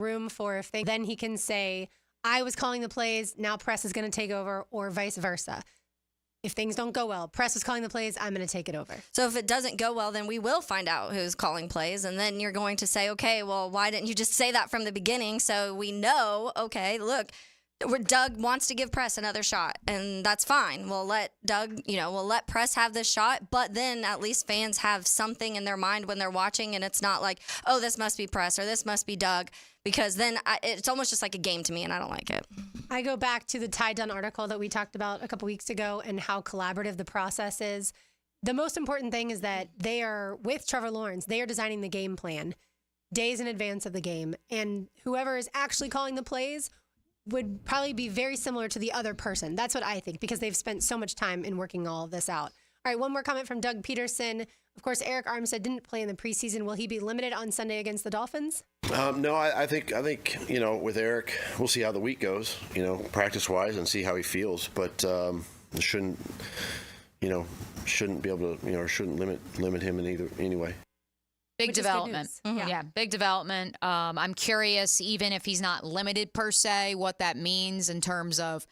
room for if they, then he can say, I was calling the plays, now press is going to take over, or vice versa. If things don't go well, press is calling the plays, I'm going to take it over. So if it doesn't go well, then we will find out who's calling plays. And then you're going to say, okay, well, why didn't you just say that from the beginning? So we know, okay, look, Doug wants to give press another shot, and that's fine. We'll let we'll let press have this shot, but then at least fans have something in their mind when they're watching, and it's not like, oh, this must be press or this must be Doug, because then it's almost just like a game to me, and I don't like it. I go back to the Ty Dunn article that we talked about a couple weeks ago and how collaborative the process is. The most important thing is that they are, with Trevor Lawrence, they are designing the game plan days in advance of the game, and whoever is actually calling the plays would probably be very similar to the other person. That's what I think, because they've spent so much time in working all of this out. All right, one more comment from Doug Peterson. Of course, Eric Armstead didn't play in the preseason. Will he be limited on Sunday against the Dolphins? No, I think with Eric, we'll see how the week goes, practice-wise, and see how he feels. But shouldn't be able to, or shouldn't limit him in any way. Big development. Mm-hmm. Yeah, big development. I'm curious, even if he's not limited per se, what that means in terms of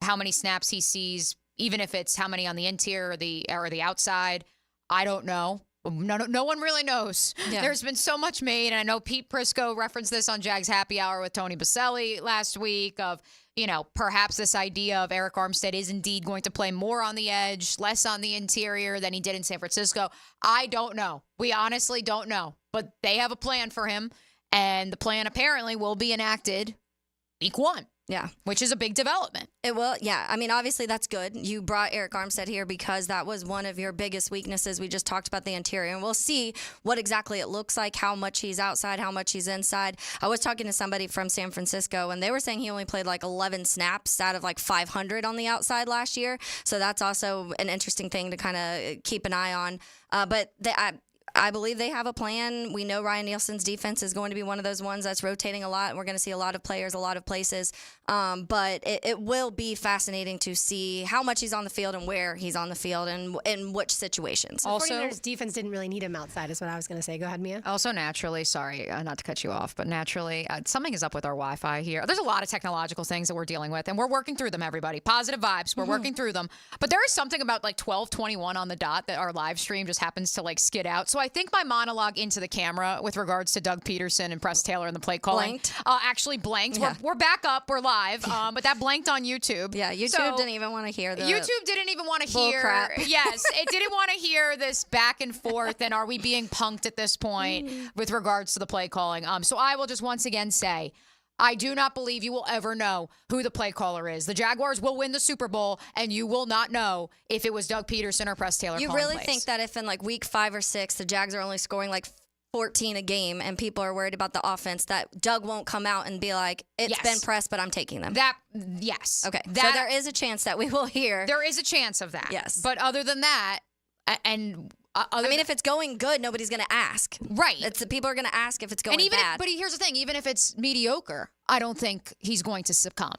how many snaps he sees, even if it's how many on the interior or the outside. I don't know. No one really knows. Yeah. There's been so much made, and I know Pete Prisco referenced this on Jags Happy Hour with Tony Baselli last week of, perhaps this idea of Eric Armstead is indeed going to play more on the edge, less on the interior than he did in San Francisco. I don't know. We honestly don't know. But they have a plan for him, and the plan apparently will be enacted week 1. Yeah. Which is a big development. It will, yeah. I mean, obviously that's good. You brought Eric Armstead here because that was one of your biggest weaknesses. We just talked about the interior, and we'll see what exactly it looks like, how much he's outside, how much he's inside. I was talking to somebody from San Francisco, and they were saying he only played like 11 snaps out of like 500 on the outside last year. So that's also an interesting thing to kind of keep an eye on. But I believe they have a plan. We know Ryan Nielsen's defense is going to be one of those ones that's rotating a lot, and we're going to see a lot of players, a lot of places. But it will be fascinating to see how much he's on the field and where he's on the field and in which situations. Also, 49ers defense didn't really need him outside is what I was going to say. Go ahead, Mia. Also, naturally, sorry, not to cut you off, but naturally, something is up with our Wi-Fi here. There's a lot of technological things that we're dealing with, and we're working through them, everybody. Positive vibes. We're working through them. But there is something about like 12:21 on the dot that our live stream just happens to like skid out. So I think my monologue into the camera with regards to Doug Peterson and Press Taylor and the play calling actually blanked. Yeah. We're back up. We're live. But that blanked on YouTube. Yeah, YouTube didn't even want to hear the YouTube didn't even want to hear. Crap. Yes, it didn't want to hear this back and forth. And are we being punked at this point with regards to the play calling? So I will just once again say, I do not believe you will ever know who the play caller is. The Jaguars will win the Super Bowl, and you will not know if it was Doug Peterson or Press Taylor. You really think that if in like week 5 or 6, the Jags are only scoring like 14 a game and people are worried about the offense, that Doug won't come out and be like, it's been pressed, but I'm taking them? Yes. Okay. So there is a chance that we will hear. There is a chance of that. Yes. But other than that, if it's going good, nobody's going to ask. Right. People are going to ask if it's going bad. But here's the thing. Even if it's mediocre, I don't think he's going to succumb.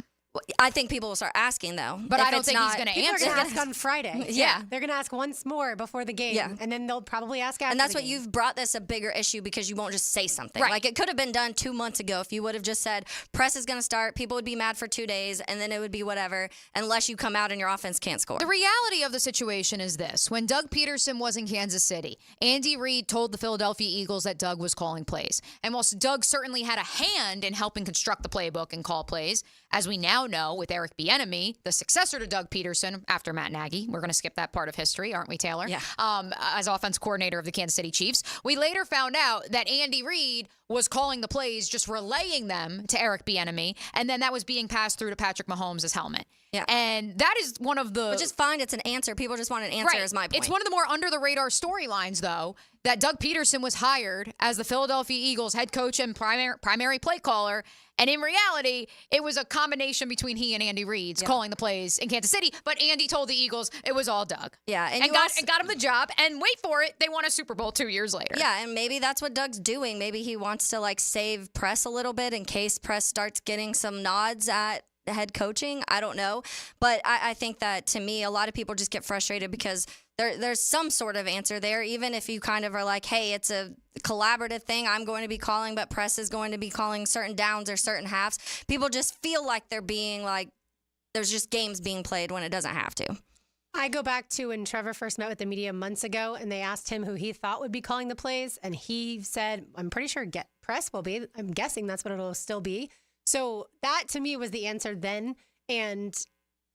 I think people will start asking, though. But I don't think he's going to answer. People are going to ask on Friday. Yeah. They're going to ask once more before the game. Yeah. And then they'll probably ask after And that's the what game. you've brought this a bigger issue because you won't just say something. Right. Like it could have been done 2 months ago if you would have just said, press is going to start, people would be mad for 2 days, and then it would be whatever, unless you come out and your offense can't score. The reality of the situation is this. When Doug Peterson was in Kansas City, Andy Reid told the Philadelphia Eagles that Doug was calling plays. And whilst Doug certainly had a hand in helping construct the playbook and call plays, as we now know with Eric Bieniemy, the successor to Doug Peterson after Matt Nagy. We're going to skip that part of history, aren't we, Taylor? Yeah. As offense coordinator of the Kansas City Chiefs. We later found out that Andy Reid was calling the plays, just relaying them to Eric Bieniemy, and then that was being passed through to Patrick Mahomes' helmet. Yeah. And that is one of the... Which is fine. It's an answer. People just want an answer is my point. It's one of the more under-the-radar storylines, though, that Doug Peterson was hired as the Philadelphia Eagles head coach and primary play caller. And in reality, it was a combination between he and Andy Reid's calling the plays in Kansas City. But Andy told the Eagles it was all Doug. Yeah. And got him the job. And wait for it, they won a Super Bowl 2 years later. Yeah, and maybe that's what Doug's doing. Maybe he wants to like save Press a little bit in case Press starts getting some nods at head coaching. I don't know. But I think that, to me, a lot of people just get frustrated because there's some sort of answer there, even if you kind of are like, hey, it's a collaborative thing. I'm going to be calling, but press is going to be calling certain downs or certain halves. People just feel like they're being like, there's just games being played when it doesn't have to. I go back to when Trevor first met with the media months ago, and they asked him who he thought would be calling the plays, and he said, I'm pretty sure press will be. I'm guessing that's what it'll still be. So that, to me, was the answer then. And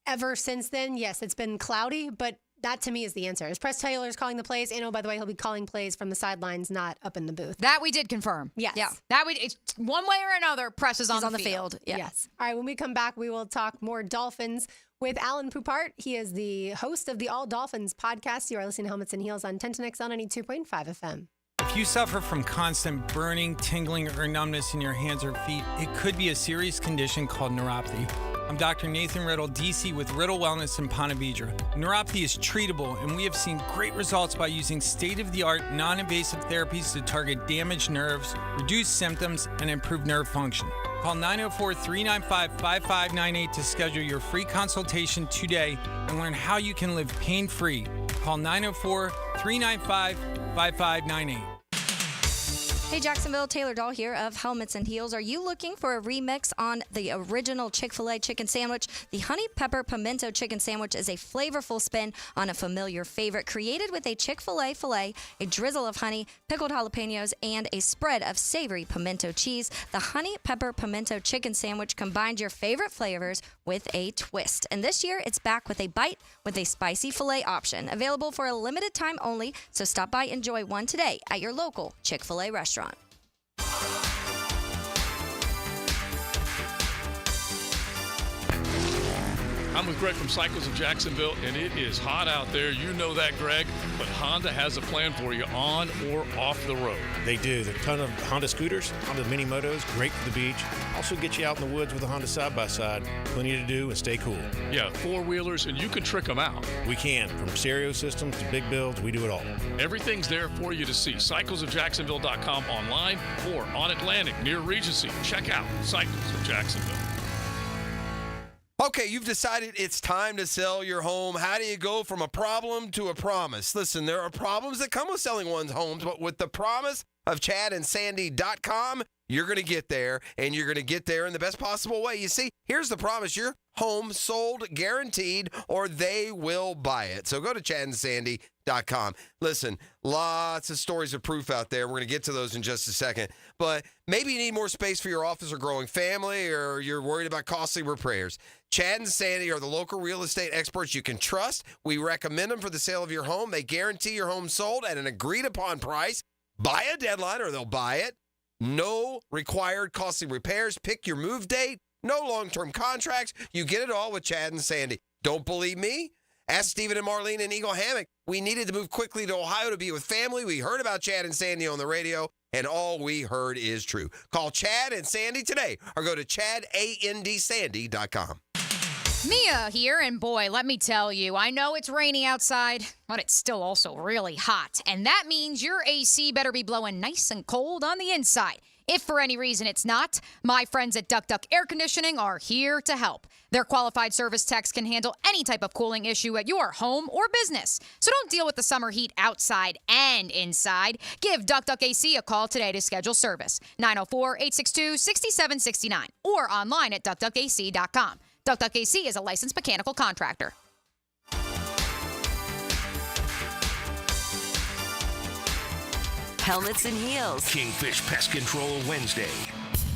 ever since then, yes, it's been cloudy, but that, to me, is the answer. Is Press Taylor's calling the plays? And, oh, by the way, he'll be calling plays from the sidelines, not up in the booth. That we did confirm. Yes. Yeah. It's one way or another, Press is on the field. Yeah. Yes. All right, when we come back, we will talk more Dolphins with Alan Poupart. He is the host of the All Dolphins podcast. You are listening to Helmets and Heels on 1010XL 92.5 FM. If you suffer from constant burning, tingling, or numbness in your hands or feet, it could be a serious condition called neuropathy. I'm Dr. Nathan Riddle, DC with Riddle Wellness in Ponte Vedra. Neuropathy is treatable, and we have seen great results by using state-of-the-art, non-invasive therapies to target damaged nerves, reduce symptoms, and improve nerve function. Call 904-395-5598 to schedule your free consultation today and learn how you can live pain-free. Call 904-395-5598. Hey, Jacksonville, Taylor Dahl here of Helmets and Heels. Are you looking for a remix on the original Chick-fil-A chicken sandwich? The Honey Pepper Pimento Chicken Sandwich is a flavorful spin on a familiar favorite, created with a Chick-fil-A filet, a drizzle of honey, pickled jalapenos, and a spread of savory pimento cheese. The Honey Pepper Pimento Chicken Sandwich combines your favorite flavors with a twist. And this year, it's back with a bite with a spicy filet option. Available for a limited time only, so stop by and enjoy one today at your local Chick-fil-A restaurant. I'm with Greg from Cycles of Jacksonville, and it is hot out there. You know that, Greg, but Honda has a plan for you on or off the road. They do. There's a ton of Honda scooters, Honda mini motos, great for the beach. Also get you out in the woods with a Honda side-by-side. Plenty to do and stay cool. Yeah, four-wheelers, and you can trick them out. We can. From stereo systems to big builds, we do it all. Everything's there for you to see. CyclesofJacksonville.com online or on Atlantic near Regency. Check out Cycles of Jacksonville. Okay, you've decided it's time to sell your home. How do you go from a problem to a promise? Listen, there are problems that come with selling one's homes, but with the promise of ChadandSandy.com, you're going to get there, and you're going to get there in the best possible way. You see, here's the promise. Your home sold, guaranteed, or they will buy it. So go to ChadandSandy.com. Listen, lots of stories of proof out there. We're going to get to those in just a second. But maybe you need more space for your office or growing family, or you're worried about costly repairs. Chad and Sandy are the local real estate experts you can trust. We recommend them for the sale of your home. They guarantee your home sold at an agreed-upon price. By a deadline, or they'll buy it. No required costly repairs. Pick your move date. No long-term contracts. You get it all with Chad and Sandy. Don't believe me? Ask Stephen and Marlene in Eagle Hammock. We needed to move quickly to Ohio to be with family. We heard about Chad and Sandy on the radio, and all we heard is true. Call Chad and Sandy today, or go to ChadandSandy.com. Mia here, and boy, let me tell you, I know it's rainy outside, but it's still also really hot. And that means your AC better be blowing nice and cold on the inside. If for any reason it's not, my friends at Duck Duck Air Conditioning are here to help. Their qualified service techs can handle any type of cooling issue at your home or business. So don't deal with the summer heat outside and inside. Give Duck Duck AC a call today to schedule service. 904-862-6769 or online at duckduckac.com. Duck Duck AC is a licensed mechanical contractor. Helmets and Heels. Kingfish Pest Control Wednesday.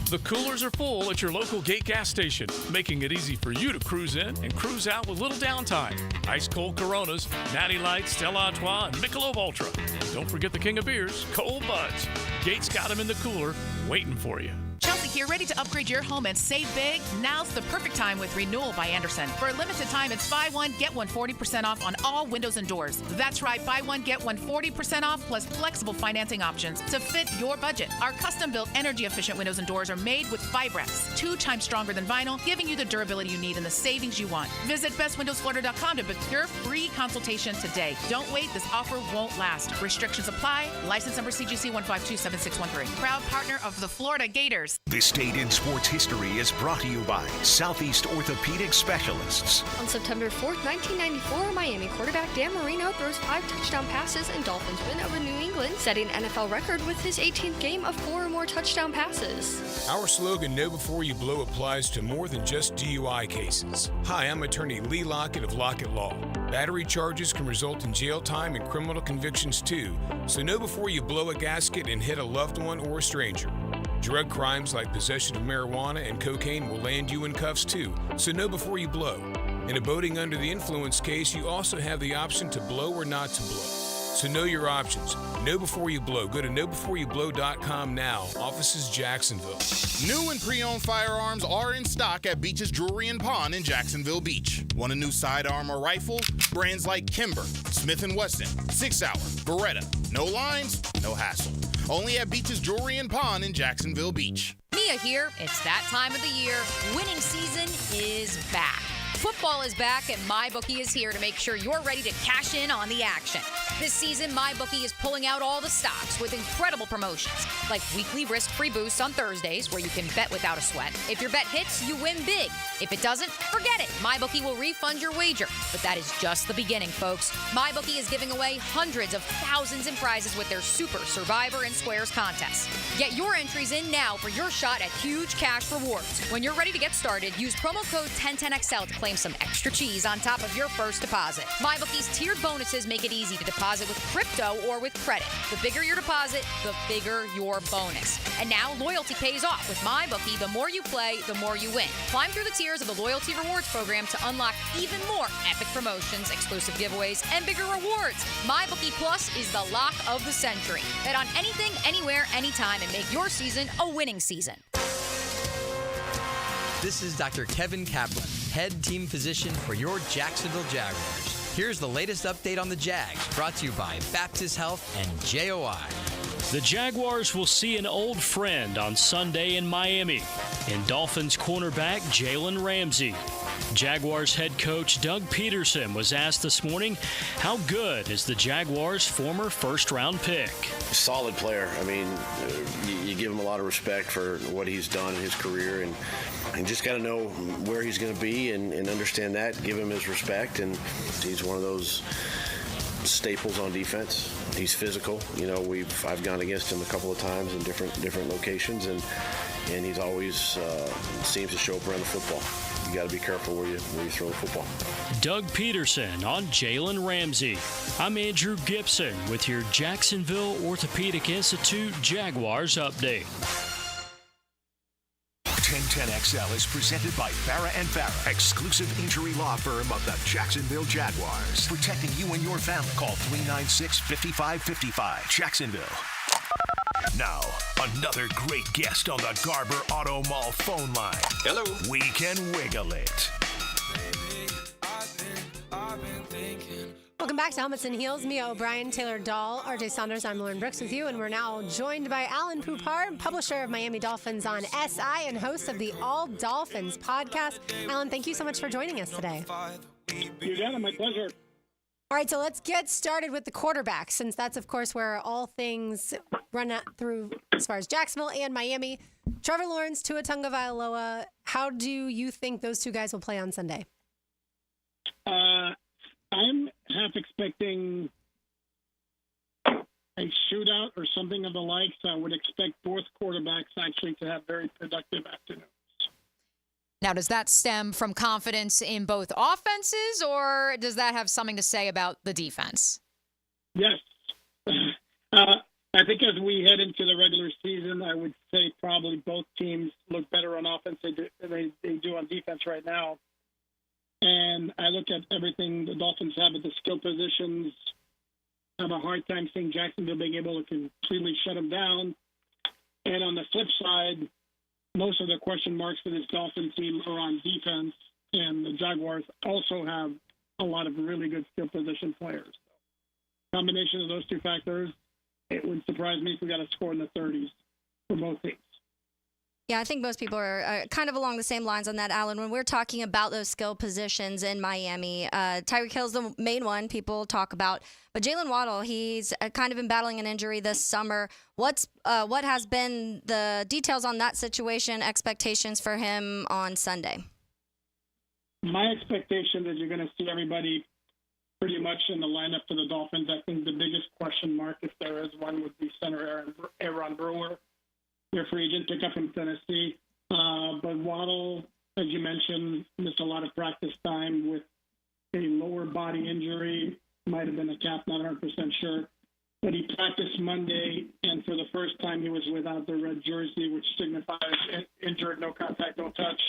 The coolers are full at your local gate gas station, making it easy for you to cruise in and cruise out with little downtime. Ice cold Coronas, Natty Light, Stella Artois, and Michelob Ultra. Don't forget the king of beers, Cold Buds. Gates got them in the cooler, waiting for you. Chelsea here, ready to upgrade your home and save big? Now's the perfect time with Renewal by Anderson. For a limited time, it's buy one, get one 40% off on all windows and doors. That's right, buy one, get one 40% off plus flexible financing options to fit your budget. Our custom-built energy-efficient windows and doors are made with Fibrex, 2 times stronger than vinyl, giving you the durability you need and the savings you want. Visit bestwindowsflorida.com to book your free consultation today. Don't wait, this offer won't last. Restrictions apply. License number CGC 1527613. Proud partner of the Florida Gators. This This date in sports history is brought to you by Southeast Orthopedic Specialists. On September 4th, 1994, Miami quarterback Dan Marino throws 5 touchdown passes and Dolphins win over New England, setting an NFL record with his 18th game of 4 or more touchdown passes. Our slogan, Know Before You Blow, applies to more than just DUI cases. Hi, I'm attorney Lee Lockett of Lockett Law. Battery charges can result in jail time and criminal convictions too, so know before you blow a gasket and hit a loved one or a stranger. Drug crimes like possession of marijuana and cocaine will land you in cuffs too, so know before you blow. In a boating under the influence case, you also have the option to blow or not to blow. So know your options. Know before you blow. Go to knowbeforeyouBlow.com now. Offices Jacksonville. New and pre-owned firearms are in stock at Beach's Jewelry and Pawn in Jacksonville Beach. Want a new sidearm or rifle? Brands like Kimber, Smith & Wesson, 6 Hour, Beretta. No lines, no hassle. Only at Beach's Jewelry and Pawn in Jacksonville Beach. Mia here. It's that time of the year. Winning season is back. Football is back, and MyBookie is here to make sure you're ready to cash in on the action. This season, MyBookie is pulling out all the stops with incredible promotions, like weekly risk-free boosts on Thursdays, where you can bet without a sweat. If your bet hits, you win big. If it doesn't, forget it. MyBookie will refund your wager. But that is just the beginning, folks. MyBookie is giving away hundreds of thousands in prizes with their Super Survivor and Squares contests. Get your entries in now for your shot at huge cash rewards. When you're ready to get started, use promo code 1010XL to claim some extra cheese on top of your first deposit. MyBookie's tiered bonuses make it easy to deposit with crypto or with credit. The bigger your deposit, the bigger your bonus. And now loyalty pays off with MyBookie. The more you play, the more you win. Climb through the tiers of the Loyalty Rewards program to unlock even more epic promotions, exclusive giveaways, and bigger rewards. MyBookie Plus is the lock of the century. Bet on anything, anywhere, anytime, and make your season a winning season. This is Dr. Kevin Kaplan, head team physician for your Jacksonville Jaguars. Here's the latest update on the Jags, brought to you by Baptist Health and JOI. The Jaguars will see an old friend on Sunday in Miami in Dolphins cornerback Jalen Ramsey. Jaguars head coach Doug Peterson was asked this morning, how good is the Jaguars' former first-round pick? Solid player. I mean, you give him a lot of respect for what he's done in his career, and just got to know where he's going to be and understand that, give him his respect, and he's one of those staples on defense. He's physical. You know, I've gone against him a couple of times in different locations, and he's always seems to show up around the football. You got to be careful where you throw the football. Doug Peterson on Jalen Ramsey. I'm Andrew Gibson with your Jacksonville Orthopedic Institute Jaguars update. 1010XL is presented by Farah & Farah, exclusive injury law firm of the Jacksonville Jaguars. Protecting you and your family. Call 396-5555. Jacksonville. Now, another great guest on the Garber Auto Mall phone line. Hello. We can wiggle it. Welcome back to Helmets and Heels. Mia O'Brien, Taylor Dahl, RJ Saunders. I'm Lauren Brooks with you, and we're now joined by Alan Poupart, publisher of Miami Dolphins on SI and host of the All Dolphins podcast. Alan, thank you so much for joining us today. You got it. My pleasure. All right, so let's get started with the quarterback, since that's, of course, where all things run through as far as Jacksonville and Miami. Trevor Lawrence, Tua Tagovailoa. How do you think those two guys will play on Sunday? I'm half expecting a shootout or something of the like, so I would expect both quarterbacks actually to have very productive afternoons. Now, does that stem from confidence in both offenses, or does that have something to say about the defense? Yes. I think as we head into the regular season, I would say probably both teams look better on offense than they do on defense right now. And I look at everything the Dolphins have at the skill positions. I have a hard time seeing Jacksonville being able to completely shut them down. And on the flip side, most of the question marks for this Dolphin team are on defense, and the Jaguars also have a lot of really good skill position players. Combination of those two factors, it would surprise me if we got a score in the 30s for both teams. Yeah, I think most people are kind of along the same lines on that, Alan. When we're talking about those skill positions in Miami, Tyreek Hill's the main one people talk about. But Jalen Waddle, he's kind of been battling an injury this summer. What has been the details on that situation, expectations for him on Sunday? My expectation is you're going to see everybody pretty much in the lineup for the Dolphins. I think the biggest question mark, if there is one, would be center Aaron Brewer, their free agent pickup from Tennessee. But Waddle, as you mentioned, missed a lot of practice time with a lower body injury. Might have been a calf, not 100% sure. But he practiced Monday, and for the first time he was without the red jersey, which signifies injured, no contact, no touch.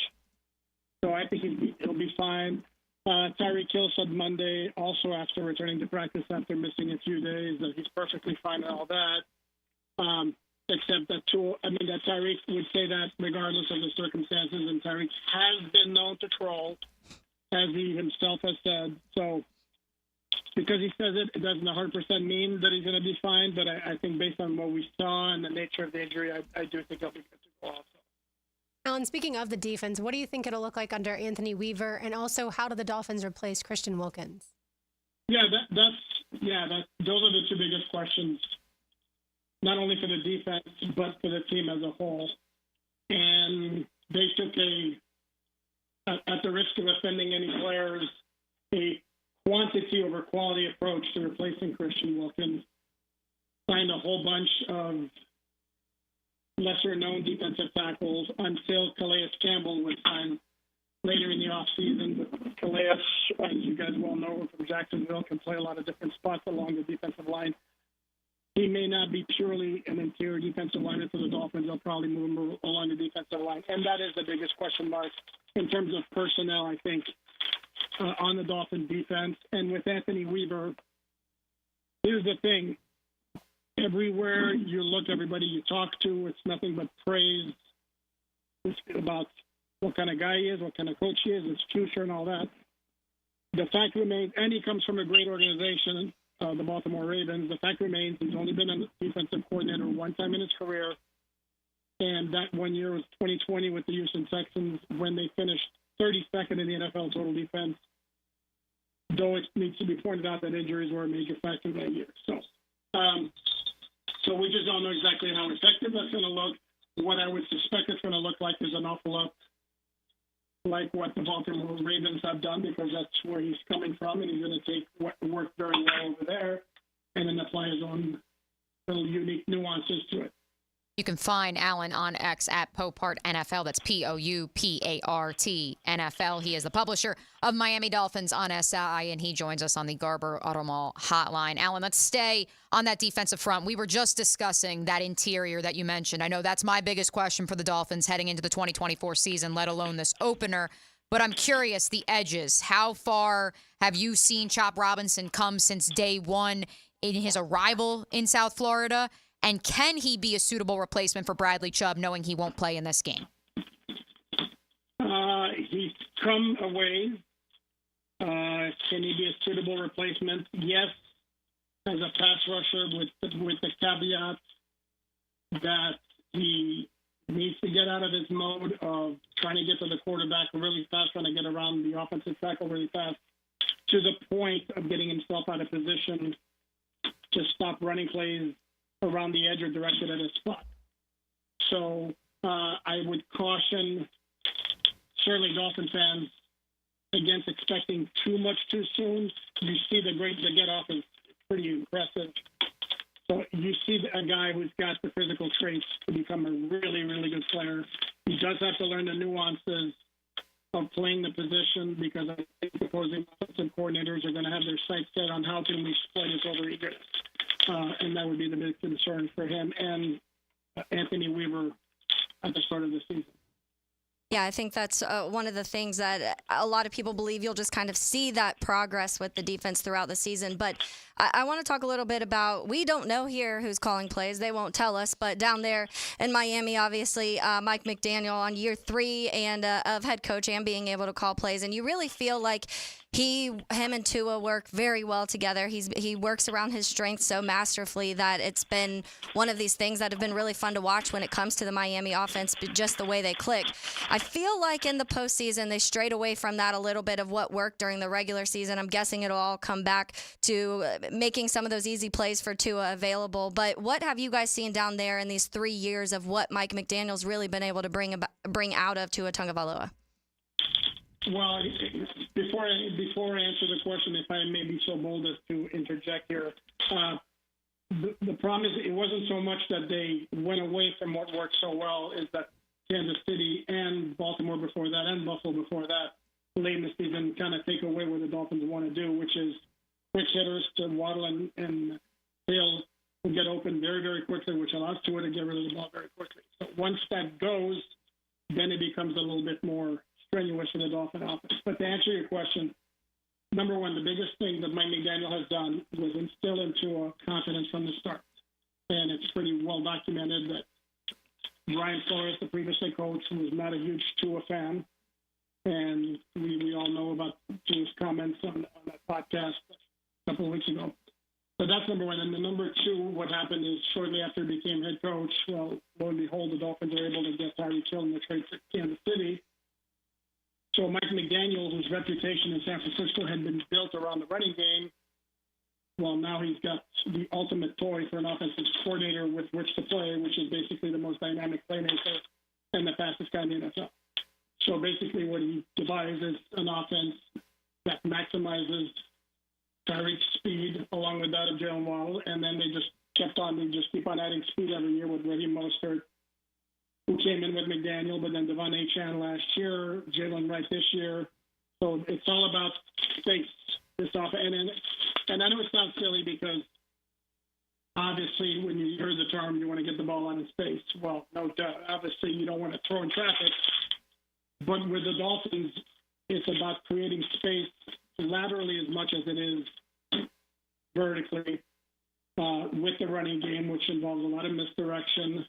So I think he'll be fine. Tyreek Hill said Monday, also after returning to practice after missing a few days, that he's perfectly fine and all that. Except that Tyreek would say that regardless of the circumstances, and Tyreek has been known to troll, as he himself has said. So because he says it, it doesn't 100% mean that he's going to be fine, but I think based on what we saw and the nature of the injury, I do think he'll be good to go also. Alan, speaking of the defense, what do you think it'll look like under Anthony Weaver, and also how do the Dolphins replace Christian Wilkins? Yeah, those are the two biggest questions, not only for the defense but for the team as a whole. And they took at the risk of offending any players, a quantity over quality approach to replacing Christian Wilkins. Signed a whole bunch of lesser-known defensive tackles until Calais Campbell was signed later in the offseason. But Calais, as you guys well know, from Jacksonville, can play a lot of different spots along the defensive line. He may not be purely an interior defensive lineman for the Dolphins. They'll probably move him along the defensive line. And that is the biggest question mark in terms of personnel, I think, on the Dolphins defense. And with Anthony Weaver, here's the thing. Everywhere you look, everybody you talk to, it's nothing but praise about what kind of guy he is, what kind of coach he is, his future and all that. The fact remains, and he comes from a great organization, the Baltimore Ravens. The fact remains he's only been a defensive coordinator one time in his career, and that 1 year was 2020 with the Houston Texans when they finished 32nd in the NFL total defense, though it needs to be pointed out that injuries were a major factor that year. So we just don't know exactly how effective that's going to look. What I would suspect it's going to look like is an awful lot like what the Baltimore Ravens have done, because that's where he's coming from, and he's going to take what worked very well over there and then apply his own little unique nuances to it. You can find Alan on X at Popart NFL. That's POUPART NFL. He is the publisher of Miami Dolphins on SI, and he joins us on the Garber Auto Mall hotline. Alan, let's stay on that defensive front. We were just discussing that interior that you mentioned. I know that's my biggest question for the Dolphins heading into the 2024 season, let alone this opener. But I'm curious, the edges. How far have you seen Chop Robinson come since day one in his arrival in South Florida? And can he be a suitable replacement for Bradley Chubb, knowing he won't play in this game? He's come a ways. Can he be a suitable replacement? Yes, as a pass rusher, with the caveat that he needs to get out of his mode of trying to get to the quarterback really fast, trying to get around the offensive tackle really fast, to the point of getting himself out of position to stop running plays around the edge or directed at his spot. So I would caution certainly Dolphin fans against expecting too much too soon. You see the get off is pretty impressive. So you see a guy who's got the physical traits to become a really, really good player. He does have to learn the nuances of playing the position, because I think opposing offensive coordinators are going to have their sights set on how can we exploit his overeagerness. And that would be the big concern for him and Anthony Weaver at the start of the season. Yeah, I think that's one of the things that a lot of people believe. You'll just kind of see that progress with the defense throughout the season. But I want to talk a little bit about, we don't know here who's calling plays. They won't tell us, but down there in Miami, obviously, Mike McDaniel on year 3 and of head coach and being able to call plays. And you really feel like him and Tua work very well together. He works around his strengths so masterfully that it's been one of these things that have been really fun to watch when it comes to the Miami offense, but just the way they click. I feel like in the postseason they strayed away from that a little bit of what worked during the regular season. I'm guessing it'll all come back to making some of those easy plays for Tua available. But what have you guys seen down there in these 3 years of what Mike McDaniel's really been able to bring out of Tua Tagovailoa? Well, before I answer the question, if I may be so bold as to interject here, the problem is it wasn't so much that they went away from what worked so well, is that Kansas City and Baltimore before that and Buffalo before that late in the season kind of take away what the Dolphins want to do, which is quick hitters to Waddle and Hill who get open very, very quickly, which allows Tua to get rid of the ball very quickly. So once that goes, then it becomes a little bit more strenuous for the Dolphin offense. But to answer your question, number one, the biggest thing that Mike McDaniel has done was instill into a confidence from the start. And it's pretty well documented that Brian Flores, the previous head coach, was not a huge Tua fan. And we all know about Tua's comments on that podcast a couple of weeks ago. So that's number one. And the number two, what happened is shortly after he became head coach, well, lo and behold, the Dolphins were able to get Tyreek Hill in the trade to Kansas City. So Mike McDaniel, whose reputation in San Francisco had been built around the running game, well, now he's got the ultimate toy for an offensive coordinator with which to play, which is basically the most dynamic playmaker and the fastest guy in the NFL. So basically what he devised is an offense that maximizes Tyreek's speed along with that of Jalen Waddle, and then they just keep on adding speed every year with Raheem Mostert, who came in with McDaniel, but then Devon Achane last year, Jalen Wright this year. So it's all about space. This off, and I know it sounds silly because obviously when you hear the term, you want to get the ball out of space. Well, no doubt. Obviously, you don't want to throw in traffic. But with the Dolphins, it's about creating space laterally as much as it is vertically with the running game, which involves a lot of misdirection.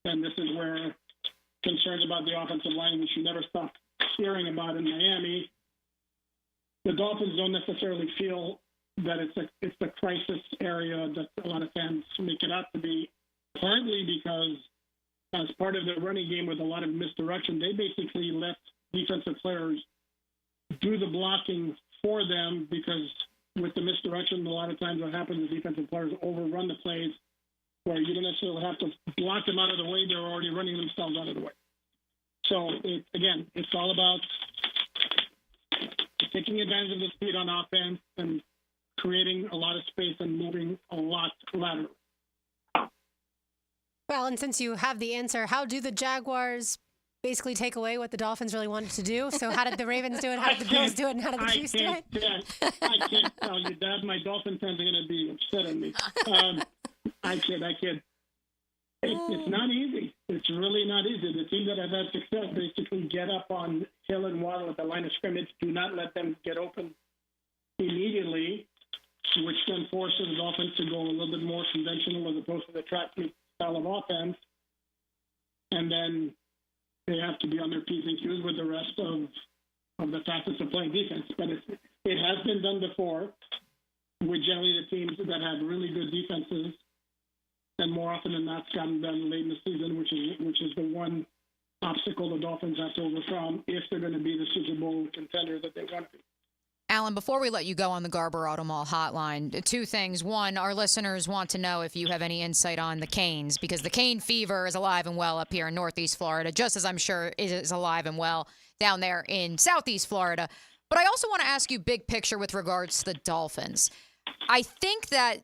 And this is where concerns about the offensive line, which you never stop hearing about in Miami, the Dolphins don't necessarily feel that it's the crisis area that a lot of fans make it out to be, partly because as part of the running game with a lot of misdirection, they basically let defensive players do the blocking for them, because with the misdirection, a lot of times what happens is defensive players overrun the plays where you don't necessarily have to block them out of the way. They're already running themselves out of the way. So, it's all about taking advantage of the speed on offense and creating a lot of space and moving a lot laterally. Well, and since you have the answer, how do the Jaguars basically take away what the Dolphins really wanted to do? So how did the Ravens do it? How did the Bills do it? And how did the Chiefs do it? I can't tell you that. My Dolphin fans are going to be upset at me. I kid. It's not easy. It's really not easy. The teams that have had success basically get up on Hill and Waddle at the line of scrimmage. Do not let them get open immediately, which then forces the offense to go a little bit more conventional as opposed to the track meet style of offense. And then they have to be on their P's and Q's with the rest of the facets of playing defense. But it has been done before with generally the teams that have really good defenses, and more often than not, it's gotten done late in the season, which is the one obstacle the Dolphins have to overcome if they're going to be the Super Bowl contender that they want to be. Alan, before we let you go on the Garber Auto Mall hotline, two things. One, our listeners want to know if you have any insight on the Canes, because the cane fever is alive and well up here in Northeast Florida, just as I'm sure it is alive and well down there in Southeast Florida. But I also want to ask you big picture with regards to the Dolphins. I think that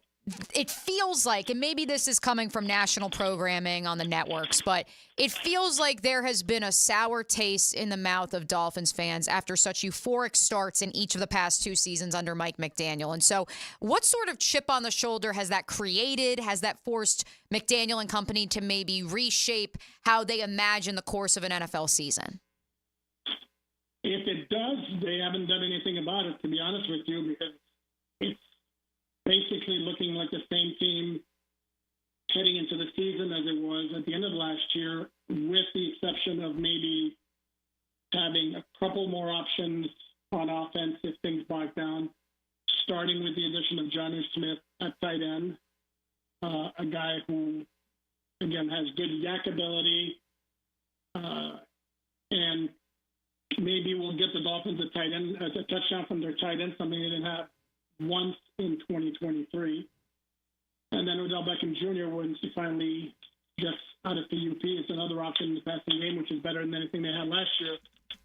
it feels like, and maybe this is coming from national programming on the networks, but it feels like there has been a sour taste in the mouth of Dolphins fans after such euphoric starts in each of the past two seasons under Mike McDaniel. And so what sort of chip on the shoulder has that created? Has that forced McDaniel and company to maybe reshape how they imagine the course of an NFL season? If it does, they haven't done anything about it, to be honest with you, because basically looking like the same team heading into the season as it was at the end of last year, with the exception of maybe having a couple more options on offense if things bog down, starting with the addition of Jonnu Smith at tight end, a guy who, again, has good yak ability, and maybe we'll get the Dolphins a tight end, a touchdown from their tight end, something they didn't have once in 2023. And then Odell Beckham Jr., once he finally gets out of PUP, it's another option in the passing game, which is better than anything they had last year.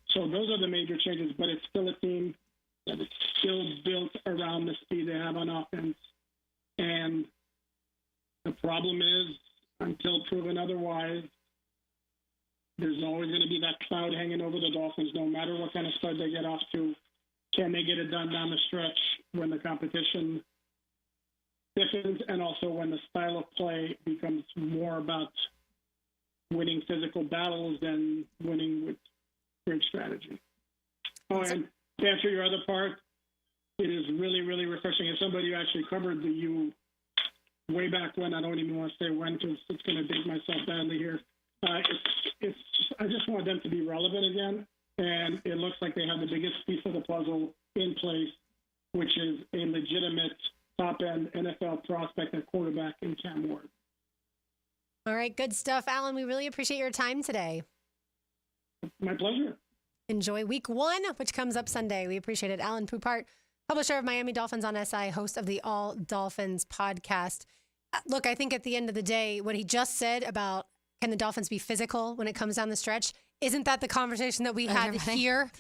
So those are the major changes, but it's still a team that is still built around the speed they have on offense. And the problem is, until proven otherwise, there's always going to be that cloud hanging over the Dolphins, no matter what kind of start they get off to. Can they get it done down the stretch when the competition stiffens, and also when the style of play becomes more about winning physical battles than winning with great strategy? Oh, and to answer your other part, it is really, really refreshing. As somebody who actually covered the U way back when, I don't even want to say when because it's going to date myself badly here. I just want them to be relevant again, and it looks like they have the biggest piece of the puzzle in place, which is a legitimate top-end NFL prospect at quarterback in Cam Ward. All right, good stuff, Alan. We really appreciate your time today. My pleasure. Enjoy week 1, which comes up Sunday. We appreciate it. Alan Poupart, publisher of Miami Dolphins on SI, host of the All Dolphins podcast. Look, I think at the end of the day, what he just said about can the Dolphins be physical when it comes down the stretch, isn't that the conversation that we had here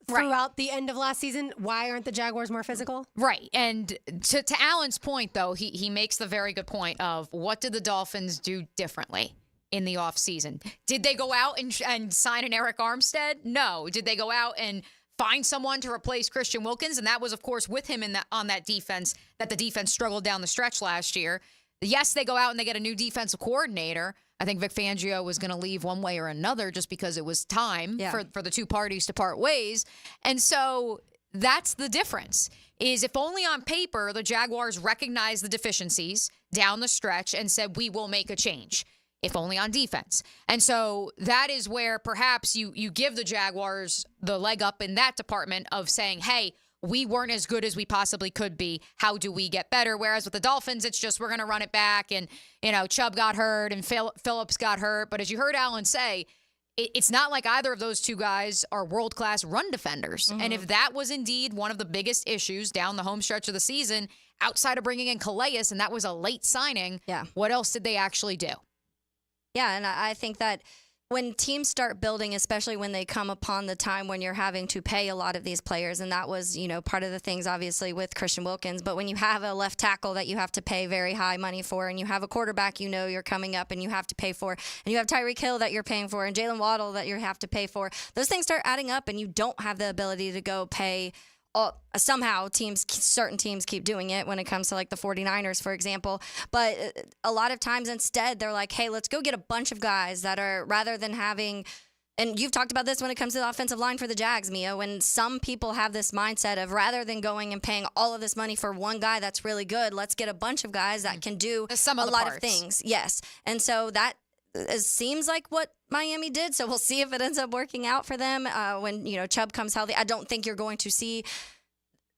throughout the end of last season? Why aren't the Jaguars more physical? Right. And to Alan's point, though, he makes the very good point of what did the Dolphins do differently in the offseason? Did they go out and sign an Eric Armstead? No. Did they go out and find someone to replace Christian Wilkins? And that was, of course, with him on that defense, that the defense struggled down the stretch last year. Yes, they go out and they get a new defensive coordinator. I think Vic Fangio was going to leave one way or another just because it was time for the two parties to part ways. And so that's the difference, is if only on paper the Jaguars recognized the deficiencies down the stretch and said, we will make a change, if only on defense. And so that is where perhaps you give the Jaguars the leg up in that department of saying, hey, we weren't as good as we possibly could be. How do we get better? Whereas with the Dolphins, it's just we're going to run it back. And, Chubb got hurt and Phillips got hurt. But as you heard Alan say, it's not like either of those two guys are world-class run defenders. Mm-hmm. And if that was indeed one of the biggest issues down the home stretch of the season, outside of bringing in Calais, and that was a late signing, what else did they actually do? Yeah, and I think that when teams start building, especially when they come upon the time when you're having to pay a lot of these players, and that was, part of the things obviously with Christian Wilkins, but when you have a left tackle that you have to pay very high money for, and you have a quarterback you're coming up and you have to pay for, and you have Tyreek Hill that you're paying for, and Jalen Waddle that you have to pay for, those things start adding up, and you don't have the ability to go pay. Somehow certain teams keep doing it when it comes to like the 49ers, for example. But a lot of times instead, they're like, hey, let's go get a bunch of guys that are, rather than having, and you've talked about this when it comes to the offensive line for the Jags, Mia, when some people have this mindset of rather than going and paying all of this money for one guy that's really good, let's get a bunch of guys that can do a lot of things. Yes. And so that seems like what Miami did. So we'll see if it ends up working out for them when, Chubb comes healthy. I don't think you're going to see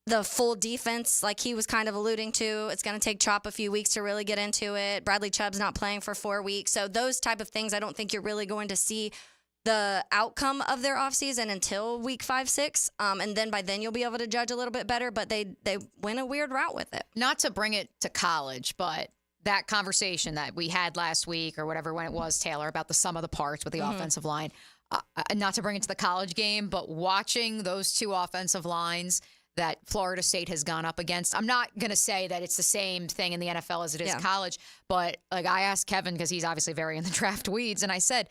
the full defense like he was kind of alluding to. It's going to take Chop a few weeks to really get into it. Bradley Chubb's not playing for 4 weeks. So those type of things, I don't think you're really going to see the outcome of their offseason until week 5, 6. And then by then you'll be able to judge a little bit better. But they went a weird route with it. Not to bring it to college, but that conversation that we had last week or whatever when it was, Taylor, about the sum of the parts with the offensive line, not to bring it to the college game, but watching those two offensive lines that Florida State has gone up against. I'm not going to say that it's the same thing in the NFL as it is college, but like I asked Kevin, because he's obviously very in the draft weeds, and I said,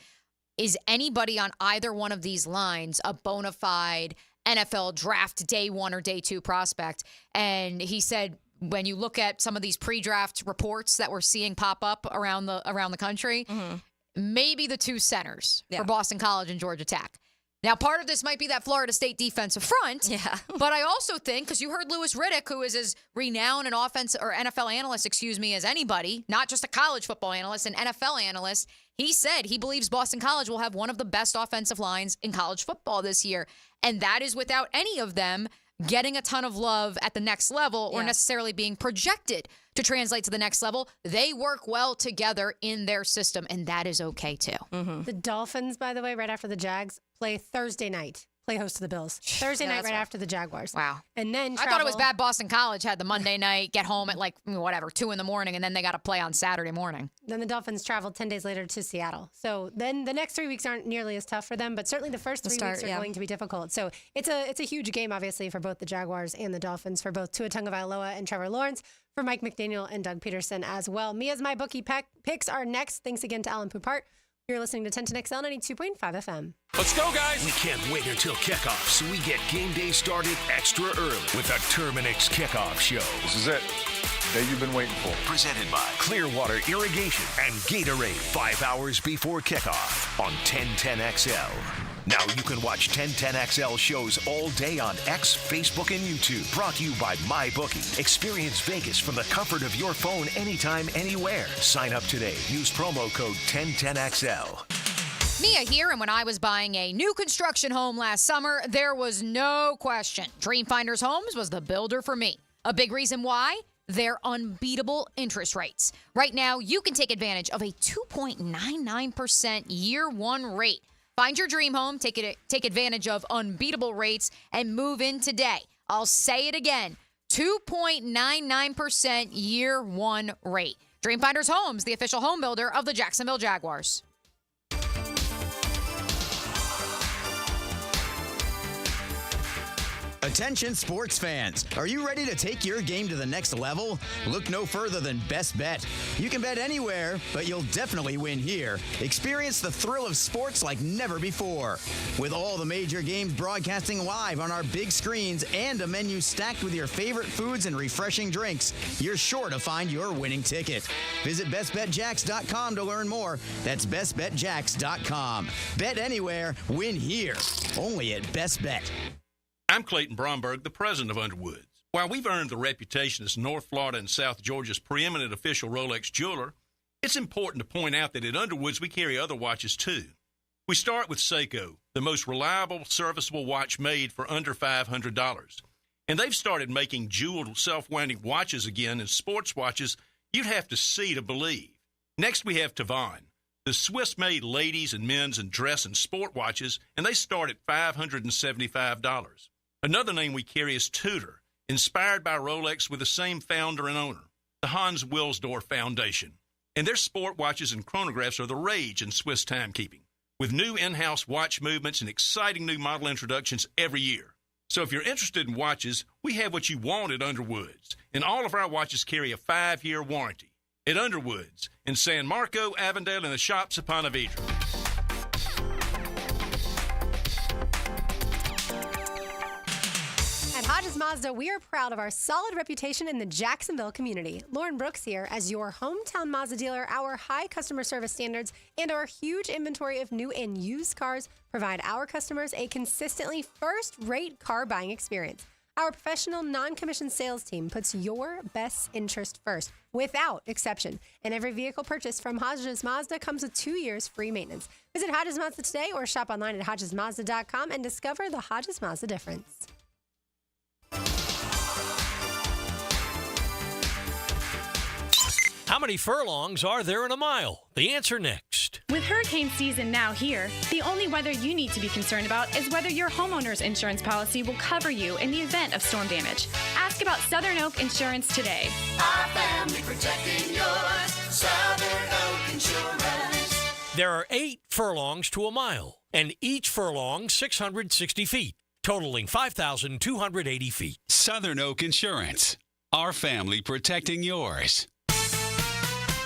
is anybody on either one of these lines a bona fide NFL draft day 1 or day 2 prospect? And he said, when you look at some of these pre-draft reports that we're seeing pop up around the country, maybe the 2 centers for Boston College and Georgia Tech. Now, part of this might be that Florida State defensive front. Yeah. But I also think, because you heard Louis Riddick, who is as renowned an offense or NFL analyst, as anybody, not just a college football analyst, an NFL analyst, he said he believes Boston College will have one of the best offensive lines in college football this year. And that is without any of them getting a ton of love at the next level or necessarily being projected to translate to the next level. They work well together in their system, and that is okay too. Mm-hmm. The Dolphins, by the way, right after the Jags, play Thursday night. Play host to the Bills. Thursday night right after the Jaguars. Wow. And then I thought it was bad Boston College had the Monday night, get home at 2 in the morning, and then they got to play on Saturday morning. Then the Dolphins traveled 10 days later to Seattle. So then the next 3 weeks aren't nearly as tough for them, but certainly the first 3 weeks are going to be difficult. So it's a huge game, obviously, for both the Jaguars and the Dolphins, for both Tua Tagovailoa and Trevor Lawrence, for Mike McDaniel and Doug Peterson as well. Mia's My Bookie picks are next. Thanks again to Alan Poupart. You're listening to 1010XL 92.5 FM. Let's go, guys! We can't wait until kickoff, so we get game day started extra early with the Terminix Kickoff Show. This is it. Day you've been waiting for. Presented by Clearwater Irrigation and Gatorade. 5 hours before kickoff on 1010XL. Now you can watch 1010XL shows all day on X, Facebook, and YouTube. Brought to you by MyBookie. Experience Vegas from the comfort of your phone anytime, anywhere. Sign up today. Use promo code 1010XL. Mia here, and when I was buying a new construction home last summer, there was no question. Dreamfinders Homes was the builder for me. A big reason why? Their unbeatable interest rates. Right now, you can take advantage of a 2.99% year one rate. Find your dream home, take advantage of unbeatable rates, and move in today. I'll say it again, 2.99% year one rate. Dreamfinders Homes, the official home builder of the Jacksonville Jaguars. Attention sports fans, are you ready to take your game to the next level? Look no further than Best Bet. You can bet anywhere, but you'll definitely win here. Experience the thrill of sports like never before. With all the major games broadcasting live on our big screens and a menu stacked with your favorite foods and refreshing drinks, you're sure to find your winning ticket. Visit bestbetjacks.com to learn more. That's bestbetjacks.com. Bet anywhere, win here. Only at Best Bet. I'm Clayton Bromberg, the president of Underwoods. While we've earned the reputation as North Florida and South Georgia's preeminent official Rolex jeweler, it's important to point out that at Underwoods we carry other watches too. We start with Seiko, the most reliable, serviceable watch made for under $500. And they've started making jeweled, self-winding watches again, and sports watches you'd have to see to believe. Next we have Tavan, the Swiss-made ladies and men's and dress and sport watches, and they start at $575. Another name we carry is Tudor, inspired by Rolex with the same founder and owner, the Hans Wilsdorf Foundation. And their sport watches and chronographs are the rage in Swiss timekeeping, with new in-house watch movements and exciting new model introductions every year. So if you're interested in watches, we have what you want at Underwoods, and all of our watches carry a 5-year warranty. At Underwoods, in San Marco, Avondale, and the shops of Ponte Vedra. At Hodges Mazda, we are proud of our solid reputation in the Jacksonville community. Lauren Brooks here. As your hometown Mazda dealer, our high customer service standards and our huge inventory of new and used cars provide our customers a consistently first-rate car buying experience. Our professional, non-commissioned sales team puts your best interest first, without exception. And every vehicle purchased from Hodges Mazda comes with 2 years free maintenance. Visit Hodges Mazda today or shop online at HodgesMazda.com and discover the Hodges Mazda difference. How many furlongs are there in a mile? The answer next. With hurricane season now here, the only weather you need to be concerned about is whether your homeowner's insurance policy will cover you in the event of storm damage. Ask about Southern Oak Insurance today. Our family protecting yours. Southern Oak Insurance. There are 8 furlongs to a mile, and each furlong 660 feet, totaling 5,280 feet. Southern Oak Insurance. Our family protecting yours.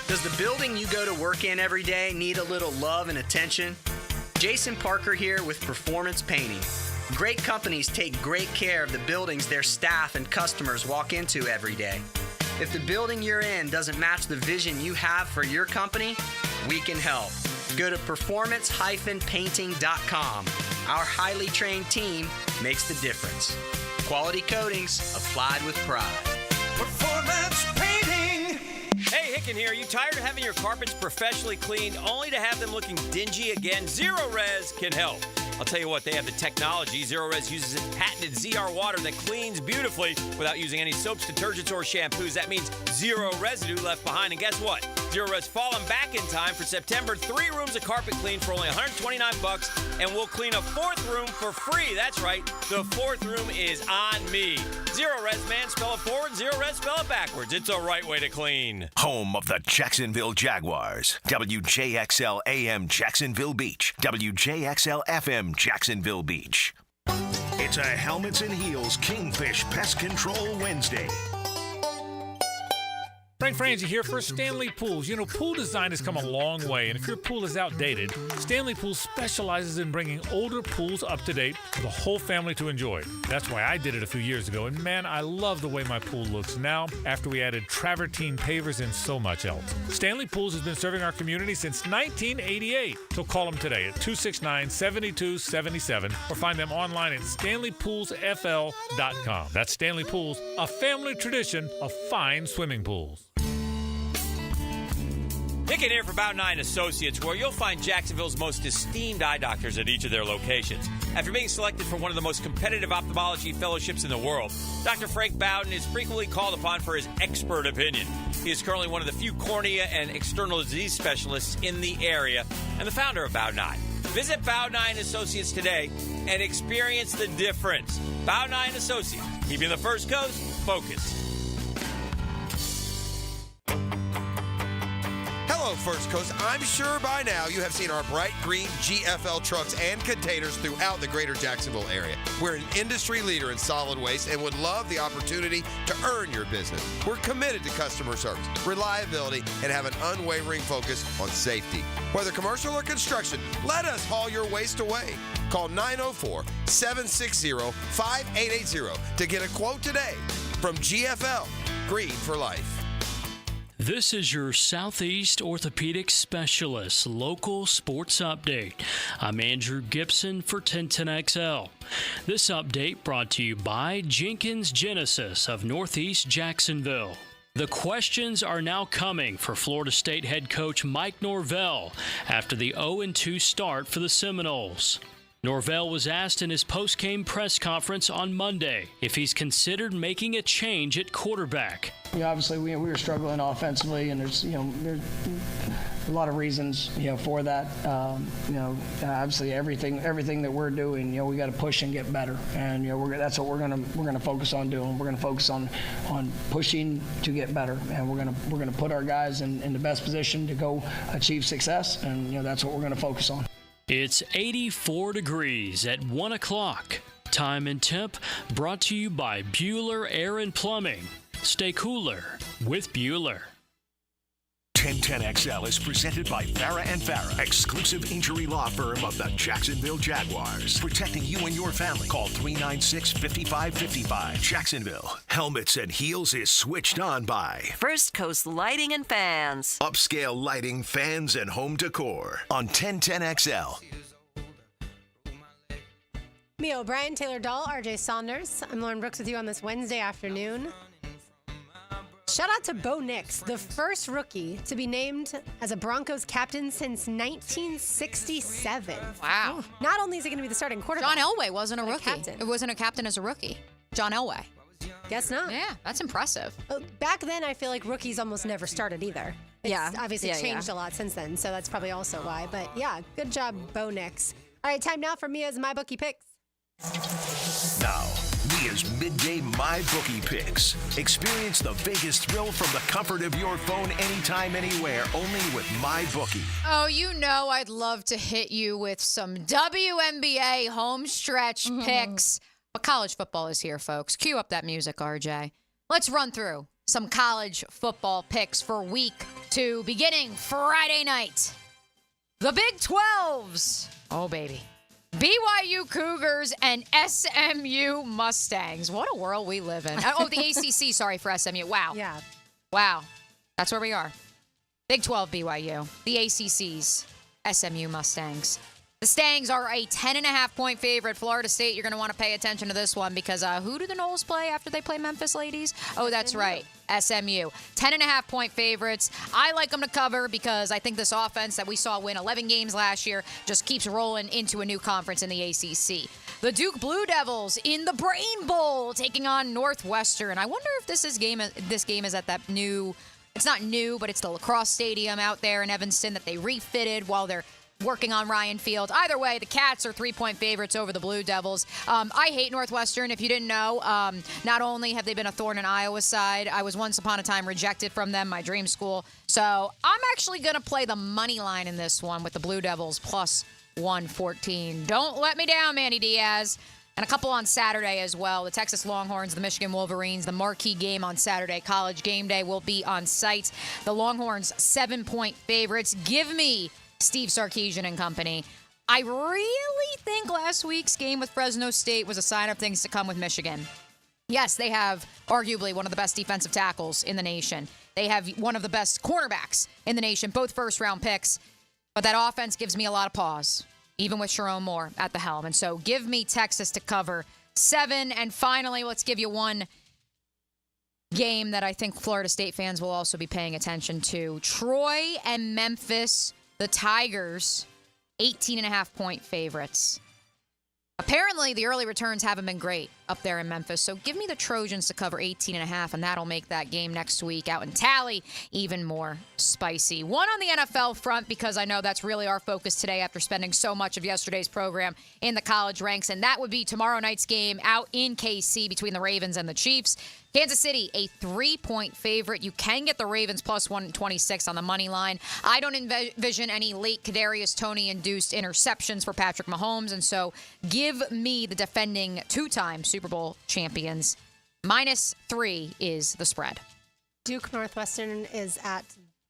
Does the building you go to work in every day need a little love and attention? Jason Parker here with Performance Painting. Great companies take great care of the buildings their staff and customers walk into every day. If the building you're in doesn't match the vision you have for your company, we can help. Go to performance-painting.com. Our highly trained team makes the difference. Quality coatings applied with pride. Performance Painting. Hey, Hicken here. You tired of having your carpets professionally cleaned only to have them looking dingy again? Zero Res can help. I'll tell you what, they have the technology. Zero Res uses its patented ZR water that cleans beautifully without using any soaps, detergents, or shampoos. That means zero residue left behind. And guess what? Zero Res falling back in time for September. 3 rooms of carpet clean for only $129, and we'll clean a 4th room for free. That's right, the 4th room is on me. Zero Res, man, spell it forward. Zero Res, spell it backwards. It's the right way to clean. Home of the Jacksonville Jaguars. WJXL AM Jacksonville Beach. WJXL FM Jacksonville Beach. It's a Helmets and Heels Kingfish Pest Control Wednesday. Frank Frangie here for Stanley Pools. You know, pool design has come a long way, and if your pool is outdated, Stanley Pools specializes in bringing older pools up to date for the whole family to enjoy. That's why I did it a few years ago, and man, I love the way my pool looks now after we added travertine pavers and so much else. Stanley Pools has been serving our community since 1988, so call them today at 269-7277 or find them online at stanleypoolsfl.com. That's Stanley Pools, a family tradition of fine swimming pools. Hicken here for About 9 Associates, where you'll find Jacksonville's most esteemed eye doctors at each of their locations. After being selected for one of the most competitive ophthalmology fellowships in the world, Dr. Frank Bowden is frequently called upon for his expert opinion. He is currently one of the few cornea and external disease specialists in the area and the founder of Bow 9. Visit Bow 9 Associates today and experience the difference. Bow 9 Associates, keeping the First Coast focused. Hello, First Coast. I'm sure by now you have seen our bright green GFL trucks and containers throughout the greater Jacksonville area. We're an industry leader in solid waste and would love the opportunity to earn your business. We're committed to customer service, reliability, and have an unwavering focus on safety. Whether commercial or construction, let us haul your waste away. Call 904-760-5880 to get a quote today from GFL, Green for Life. This is your Southeast Orthopedic Specialist local sports update. I'm Andrew Gibson for 1010XL. This update brought to you by Jenkins Genesis of Northeast Jacksonville. The questions are now coming for Florida State head coach Mike Norvell after the 0-2 start for the Seminoles. Norvell was asked in his post-game press conference on Monday if he's considered making a change at quarterback. Obviously, we were struggling offensively, and there's a lot of reasons for that. Obviously everything that we're doing, we got to push and get better, and that's what we're gonna focus on doing. We're gonna focus on pushing to get better, and we're gonna put our guys in the best position to go achieve success, and that's what we're gonna focus on. It's 84 degrees at 1 o'clock. Time and temp brought to you by Bueller Air and Plumbing. Stay cooler with Bueller. 1010XL is presented by Farah & Farah, exclusive injury law firm of the Jacksonville Jaguars. Protecting you and your family. Call 396-5555. Jacksonville. Helmets and Heels is switched on by First Coast Lighting and Fans. Upscale lighting, fans, and home decor on 1010XL. Mia O'Brien, Taylor Dahl, RJ Saunders. I'm Lauren Brooks with you on this Wednesday afternoon. Shout out to Bo Nix, the first rookie to be named as a Broncos captain since 1967. Wow. Not only is he going to be the starting quarterback. John Elway wasn't a rookie. Captain. It wasn't a captain as a rookie. John Elway. Guess not. Yeah, that's impressive. Back then, I feel like rookies almost never started either. It's obviously changed a lot since then, so that's probably also why. But yeah, good job, Bo Nix. All right, time now for Mia's MyBookie picks. Now, Mia's midday MyBookie picks. Experience the Vegas thrill from the comfort of your phone anytime, anywhere, only with MyBookie. Oh, I'd love to hit you with some WNBA home stretch picks. But college football is here, folks. Cue up that music, RJ. Let's run through some college football picks for week 2, beginning Friday night. The Big 12s. Oh, baby. BYU Cougars and SMU Mustangs. What a world we live in. Oh, the ACC, sorry, for SMU. Wow. Yeah. Wow. That's where we are. Big 12 BYU. The ACC's SMU Mustangs. The Stangs are a 10.5-point favorite. Florida State, you're going to want to pay attention to this one because who do the Noles play after they play Memphis, ladies? Oh, that's right. SMU. 10.5-point favorites. I like them to cover because I think this offense that we saw win 11 games last year just keeps rolling into a new conference in the ACC. The Duke Blue Devils in the Brain Bowl taking on Northwestern. I wonder if this game is at that new, it's not new, but it's the lacrosse stadium out there in Evanston that they refitted while they're working on Ryan Field. Either way, the Cats are 3-point favorites over the Blue Devils. I hate Northwestern. If you didn't know, not only have they been a thorn in Iowa's side, I was once upon a time rejected from them, my dream school. So I'm actually going to play the money line in this one with the Blue Devils plus 114. Don't let me down, Manny Diaz. And a couple on Saturday as well. The Texas Longhorns, the Michigan Wolverines, the marquee game on Saturday. College game day will be on site. The Longhorns, 7-point favorites. Give me Steve Sarkisian and company. I really think last week's game with Fresno State was a sign of things to come with Michigan. Yes, they have arguably one of the best defensive tackles in the nation. They have one of the best cornerbacks in the nation, both first-round picks. But that offense gives me a lot of pause, even with Sharon Moore at the helm. And so give me Texas to cover 7. And finally, let's give you one game that I think Florida State fans will also be paying attention to. Troy and Memphis, the Tigers, 18.5-point favorites. Apparently, the early returns haven't been great up there in Memphis, so give me the Trojans to cover 18.5, and that'll make that game next week out in Tally even more spicy. One on the NFL front, because I know that's really our focus today after spending so much of yesterday's program in the college ranks, and that would be tomorrow night's game out in KC between the Ravens and the Chiefs. Kansas City, a 3-point favorite. You can get the Ravens plus 126 on the money line. I don't envision any late Kadarius Toney-induced interceptions for Patrick Mahomes, and so give me the defending two-time Super Bowl champions. -3 is the spread. Duke Northwestern is at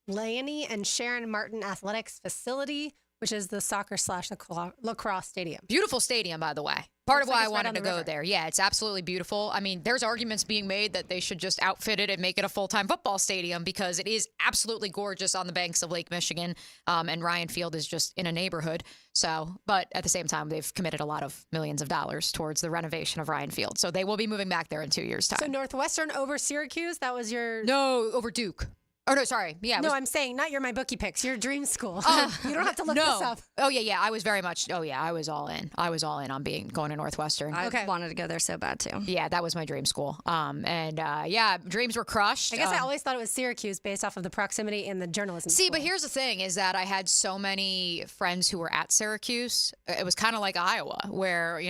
Laney and Sharon Martin Athletics Facility, which is the soccer/lacrosse stadium. Beautiful stadium, by the way. Part of Looks like why I it's right wanted on to the go river. there. Yeah, it's absolutely beautiful. I mean, there's arguments being made that they should just outfit it and make it a full-time football stadium because it is absolutely gorgeous on the banks of Lake Michigan, and Ryan Field is just in a neighborhood. So, but at the same time, they've committed a lot of millions of dollars towards the renovation of Ryan Field. So they will be moving back there in 2 years' time. So Northwestern over Syracuse, that was your... No, over Duke. Oh, no, sorry. Yeah. No, I'm saying not your My Bookie picks, your dream school. You don't have to look no. this up. Oh, yeah. I was very much, I was all in. I was all in on going to Northwestern. I wanted to go there so bad, too. Yeah, that was my dream school. Dreams were crushed. I guess I always thought it was Syracuse based off of the proximity and the journalism See, school. but here's the thing is that I had so many friends who were at Syracuse. It was kind of like Iowa, where,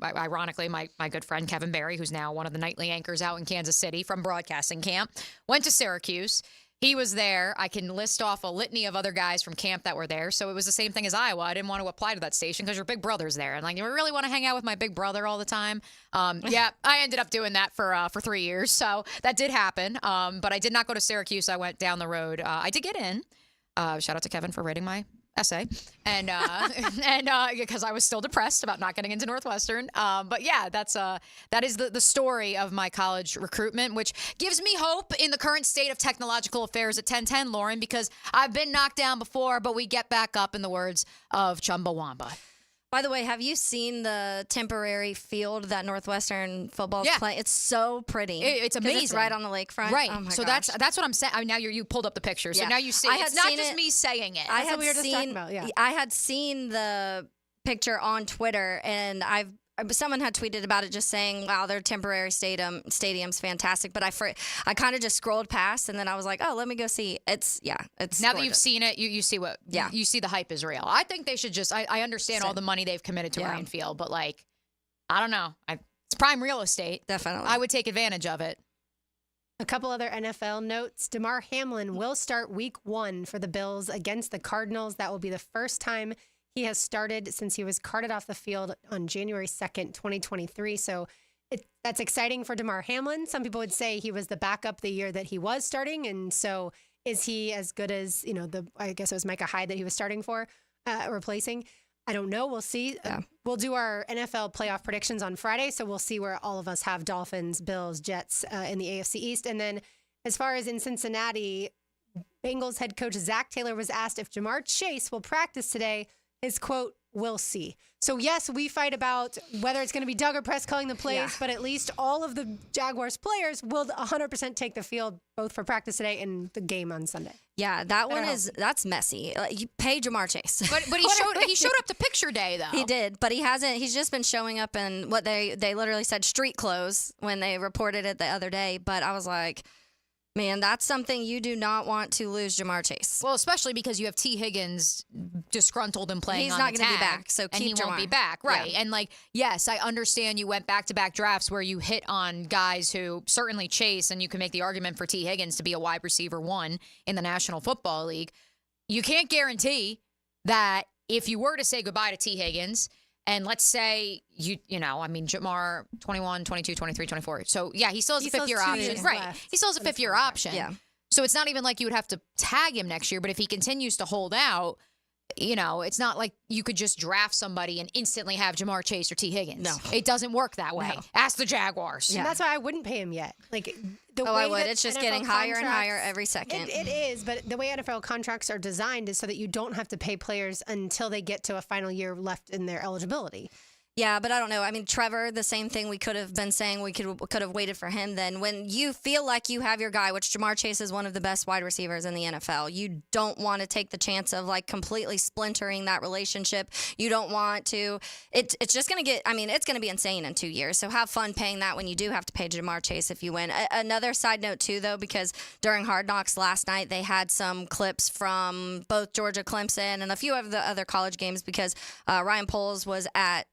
ironically, my good friend Kevin Barry, who's now one of the nightly anchors out in Kansas City from broadcasting camp, went to Syracuse. He was there. I can list off a litany of other guys from camp that were there. So it was the same thing as Iowa. I didn't want to apply to that station because your big brother's there. And you really want to hang out with my big brother all the time. I ended up doing that for 3 years. So that did happen. But I did not go to Syracuse. I went down the road. I did get in. Shout out to Kevin for rating my essay, and because I was still depressed about not getting into Northwestern. But yeah, that is the story of my college recruitment, which gives me hope in the current state of technological affairs at 1010, Lauren, because I've been knocked down before, but we get back up, in the words of Chumbawamba. By the way, have you seen the temporary field that Northwestern football's playing? It's so pretty. It's amazing. It's right on the lakefront. Right. Oh my so gosh. that's what I'm saying. Now you pulled up the picture. So Yeah. now you see. It's not just me saying it. I That's what we were just talking about, yeah. I had seen the picture on Twitter, and someone had tweeted about it, just saying, "Wow, their temporary stadium's fantastic." But I kind of just scrolled past, and then I was like, "Oh, let me go see." It's now gorgeous. that you've seen it, you see what. Yeah. You see the hype is real. I think they should just. I understand all the money they've committed to Yeah. Ryan Field, but I don't know. It's prime real estate. Definitely. I would take advantage of it. A couple other NFL notes. DeMar Hamlin will start week 1 for the Bills against the Cardinals. That will be the first time he has started since he was carted off the field on January 2nd, 2023. So that's exciting for DeMar Hamlin. Some people would say he was the backup the year that he was starting. And so is he as good as, I guess it was Micah Hyde that he was starting for, replacing? I don't know. We'll see. We'll do our NFL playoff predictions on Friday. So we'll see where all of us have Dolphins, Bills, Jets in the AFC East. And then as far as in Cincinnati, Bengals head coach Zach Taylor was asked if Jamar Chase will practice today. His quote, we'll see. So, yes, we fight about whether it's going to be Doug or Press calling the plays, but at least all of the Jaguars players will 100% take the field, both for practice today and the game on Sunday. Yeah, that's messy. You pay Jamar Chase. But he showed up to picture day, though. He did, but he hasn't. He's just been showing up in what they literally said street clothes when they reported it the other day. But I was like, man, that's something you do not want to lose Jamar Chase. Well, especially because you have T. Higgins disgruntled and playing He's on not the going to be tag, back, so and keep he Jamar. won't be back, right? Yeah. And yes, I understand you went back-to-back drafts where you hit on guys who certainly Chase, and you can make the argument for T. Higgins to be a wide receiver 1 in the National Football League. You can't guarantee that if you were to say goodbye to T. Higgins, and let's say Jamar 21, 22, 23, 24. So yeah, he still has a fifth-year option, right? He still has a fifth-year option. Yeah. So it's not even like you would have to tag him next year, but if he continues to hold out, it's not like you could just draft somebody and instantly have Jamar Chase or T. Higgins. No. It doesn't work that way. No. Ask the Jaguars. And that's why I wouldn't pay him yet. I would. It's just getting higher and higher every second. It is, but the way NFL contracts are designed is so that you don't have to pay players until they get to a final year left in their eligibility. Yeah, but I don't know. I mean, Trevor, the same thing we could have been saying. We could have waited for him then. When you feel like you have your guy, which Jamar Chase is one of the best wide receivers in the NFL, you don't want to take the chance of completely splintering that relationship. You don't want to. It's just going to it's going to be insane in 2 years. So have fun paying that when you do have to pay Jamar Chase if you win. Another side note, too, though, because during Hard Knocks last night, they had some clips from both Georgia, Clemson, and a few of the other college games because Ryan Poles was at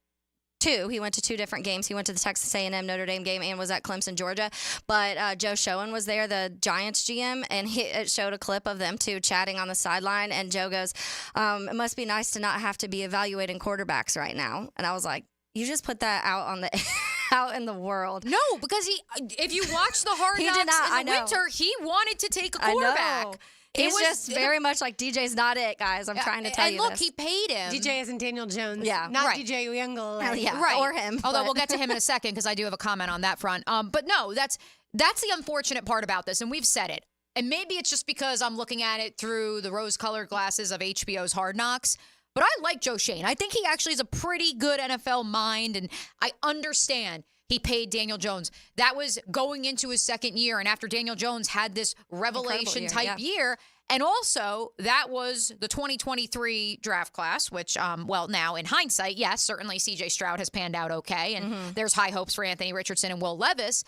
he went to 2 different games. He went to the Texas A&M Notre Dame game and was at Clemson, Georgia. But Joe Schoen was there, the Giants GM, and it showed a clip of them two chatting on the sideline. And Joe goes, "It must be nice to not have to be evaluating quarterbacks right now." And I was like, "You just put that out on the out in the world." No, because if you watch the Hard Knocks in the winter, he wanted to take a quarterback. He's just very much like DJ's not it, guys. I'm trying to tell you And look, this. he paid him. DJ isn't Daniel Jones. Yeah. Not Right. DJ Uyungle. Right. Or him. Although but- we'll get to him in a second because I do have a comment on that front. But no, that's the unfortunate part about this, and we've said it. And maybe it's just because I'm looking at it through the rose-colored glasses of HBO's Hard Knocks. But I like Joe Schoen. I think he actually is a pretty good NFL mind, and I understand he paid Daniel Jones. That was going into his second year, and after Daniel Jones had this revelation-type year. And also, that was the 2023 draft class, which, now in hindsight, yes, certainly C.J. Stroud has panned out okay, and there's high hopes for Anthony Richardson and Will Levis.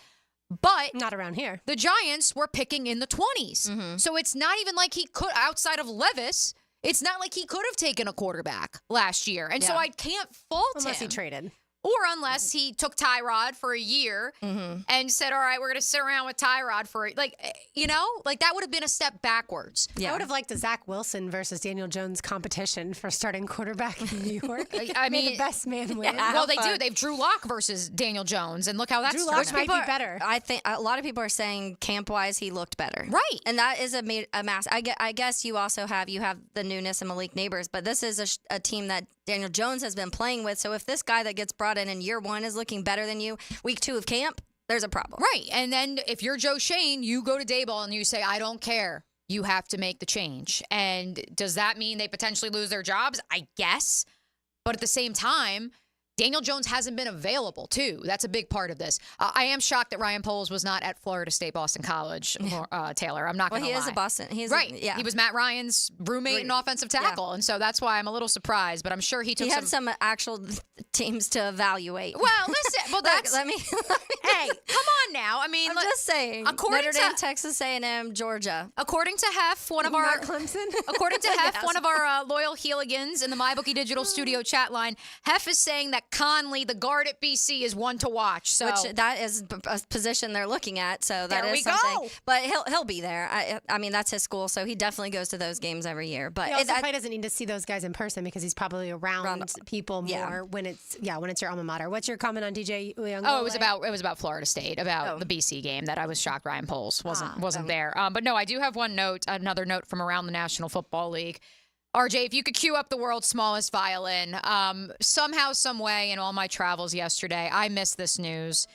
But not around here. The Giants were picking in the 20s. So it's not even like he could, outside of Levis, it's not like he could have taken a quarterback last year. And so I can't fault him. Unless he traded. Or unless he took Tyrod for a year and said, all right, we're going to sit around with Tyrod for, that would have been a step backwards. I would have liked a Zach Wilson versus Daniel Jones competition for starting quarterback in New York. I mean, May the best man win. Well, they do. They've Drew Lock versus Daniel Jones, and look how that's Drew Lock might be better. I think a lot of people are saying camp-wise he looked better. Right. And that is a mass. I guess you also have the newness and Malik Neighbors, but this is a team that Daniel Jones has been playing with. So if this guy that gets brought in year one is looking better than you week 2 of camp, there's a problem. Right. And then if you're Joe Schoen, you go to Daboll and you say, I don't care. You have to make the change. And does that mean they potentially lose their jobs? I guess. But at the same time, Daniel Jones hasn't been available, too. That's a big part of this. I am shocked that Ryan Poles was not at Florida State Boston College, Taylor. I'm not going to lie. Well, he is a Boston. He was Matt Ryan's roommate and offensive tackle. And so that's why I'm a little surprised. But I'm sure he had some actual teams to evaluate. Well, listen. Well, that's... Let me hey, come on now. I mean... I'm just saying. Notre Dame, Texas A&M, Georgia. According to Hef, one of our... Clemson? According to Hef, one of our loyal Heeligans in the MyBookie Digital Studio chat line, Hef is saying that Conley, the guard at BC, is one to watch. So which that is a position they're looking at. So that there is we something. Go. But he'll be there. I mean, that's his school, so he definitely goes to those games every year. But he also probably doesn't need to see those guys in person because he's probably around people more when it's your alma mater. What's your comment on DJ Uyunglele? Oh, it was about Florida State, about the BC game that I was shocked Ryan Poles wasn't there. But no, I do have another note from around the National Football League. RJ, if you could cue up the world's smallest violin, somehow, some way, in all my travels yesterday, I missed this news.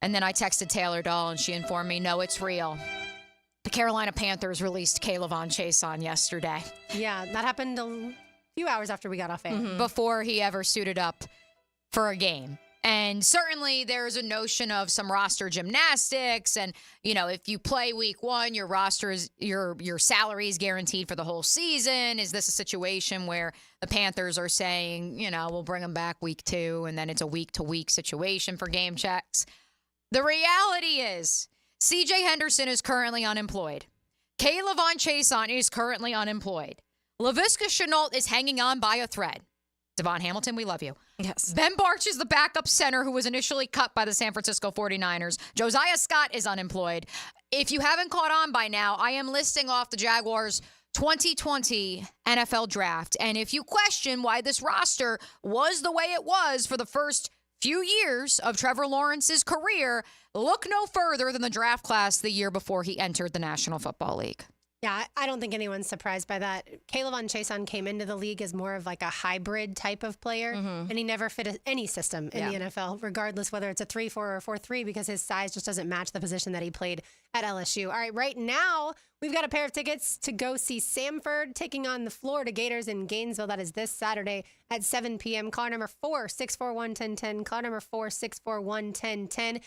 And then I texted Taylor Dahl, and she informed me, no, it's real. The Carolina Panthers released Kayla Von Chason yesterday. Yeah, that happened a few hours after we got off air. before he ever suited up for a game. And certainly there's a notion of some roster gymnastics. And, you know, if you play week 1, your roster is your salary is guaranteed for the whole season. Is this a situation where the Panthers are saying, you know, we'll bring him back week 2 and then it's a week-to-week situation for game checks? The reality is C.J. Henderson is currently unemployed. Kayvon Chason is currently unemployed. Laviska Shenault is hanging on by a thread. Devon Hamilton, we love you. Yes. Ben Barch is the backup center who was initially cut by the San Francisco 49ers. Josiah Scott is unemployed. If you haven't caught on by now, I am listing off the Jaguars' 2020 NFL draft. And if you question why this roster was the way it was for the first few years of Trevor Lawrence's career, look no further than the draft class the year before he entered the National Football League. Yeah, I don't think anyone's surprised by that. Kayvon Chason came into the league as more of like a hybrid type of player, and he never fit any system in the NFL, regardless whether it's a 3-4 or a 4-3, because his size just doesn't match the position that he played at LSU. All right, right now, we've got a pair of tickets to go see Samford taking on the Florida Gators in Gainesville. That is this Saturday at 7 p.m. Call number 4-641-1010. Call number 4-641-1010.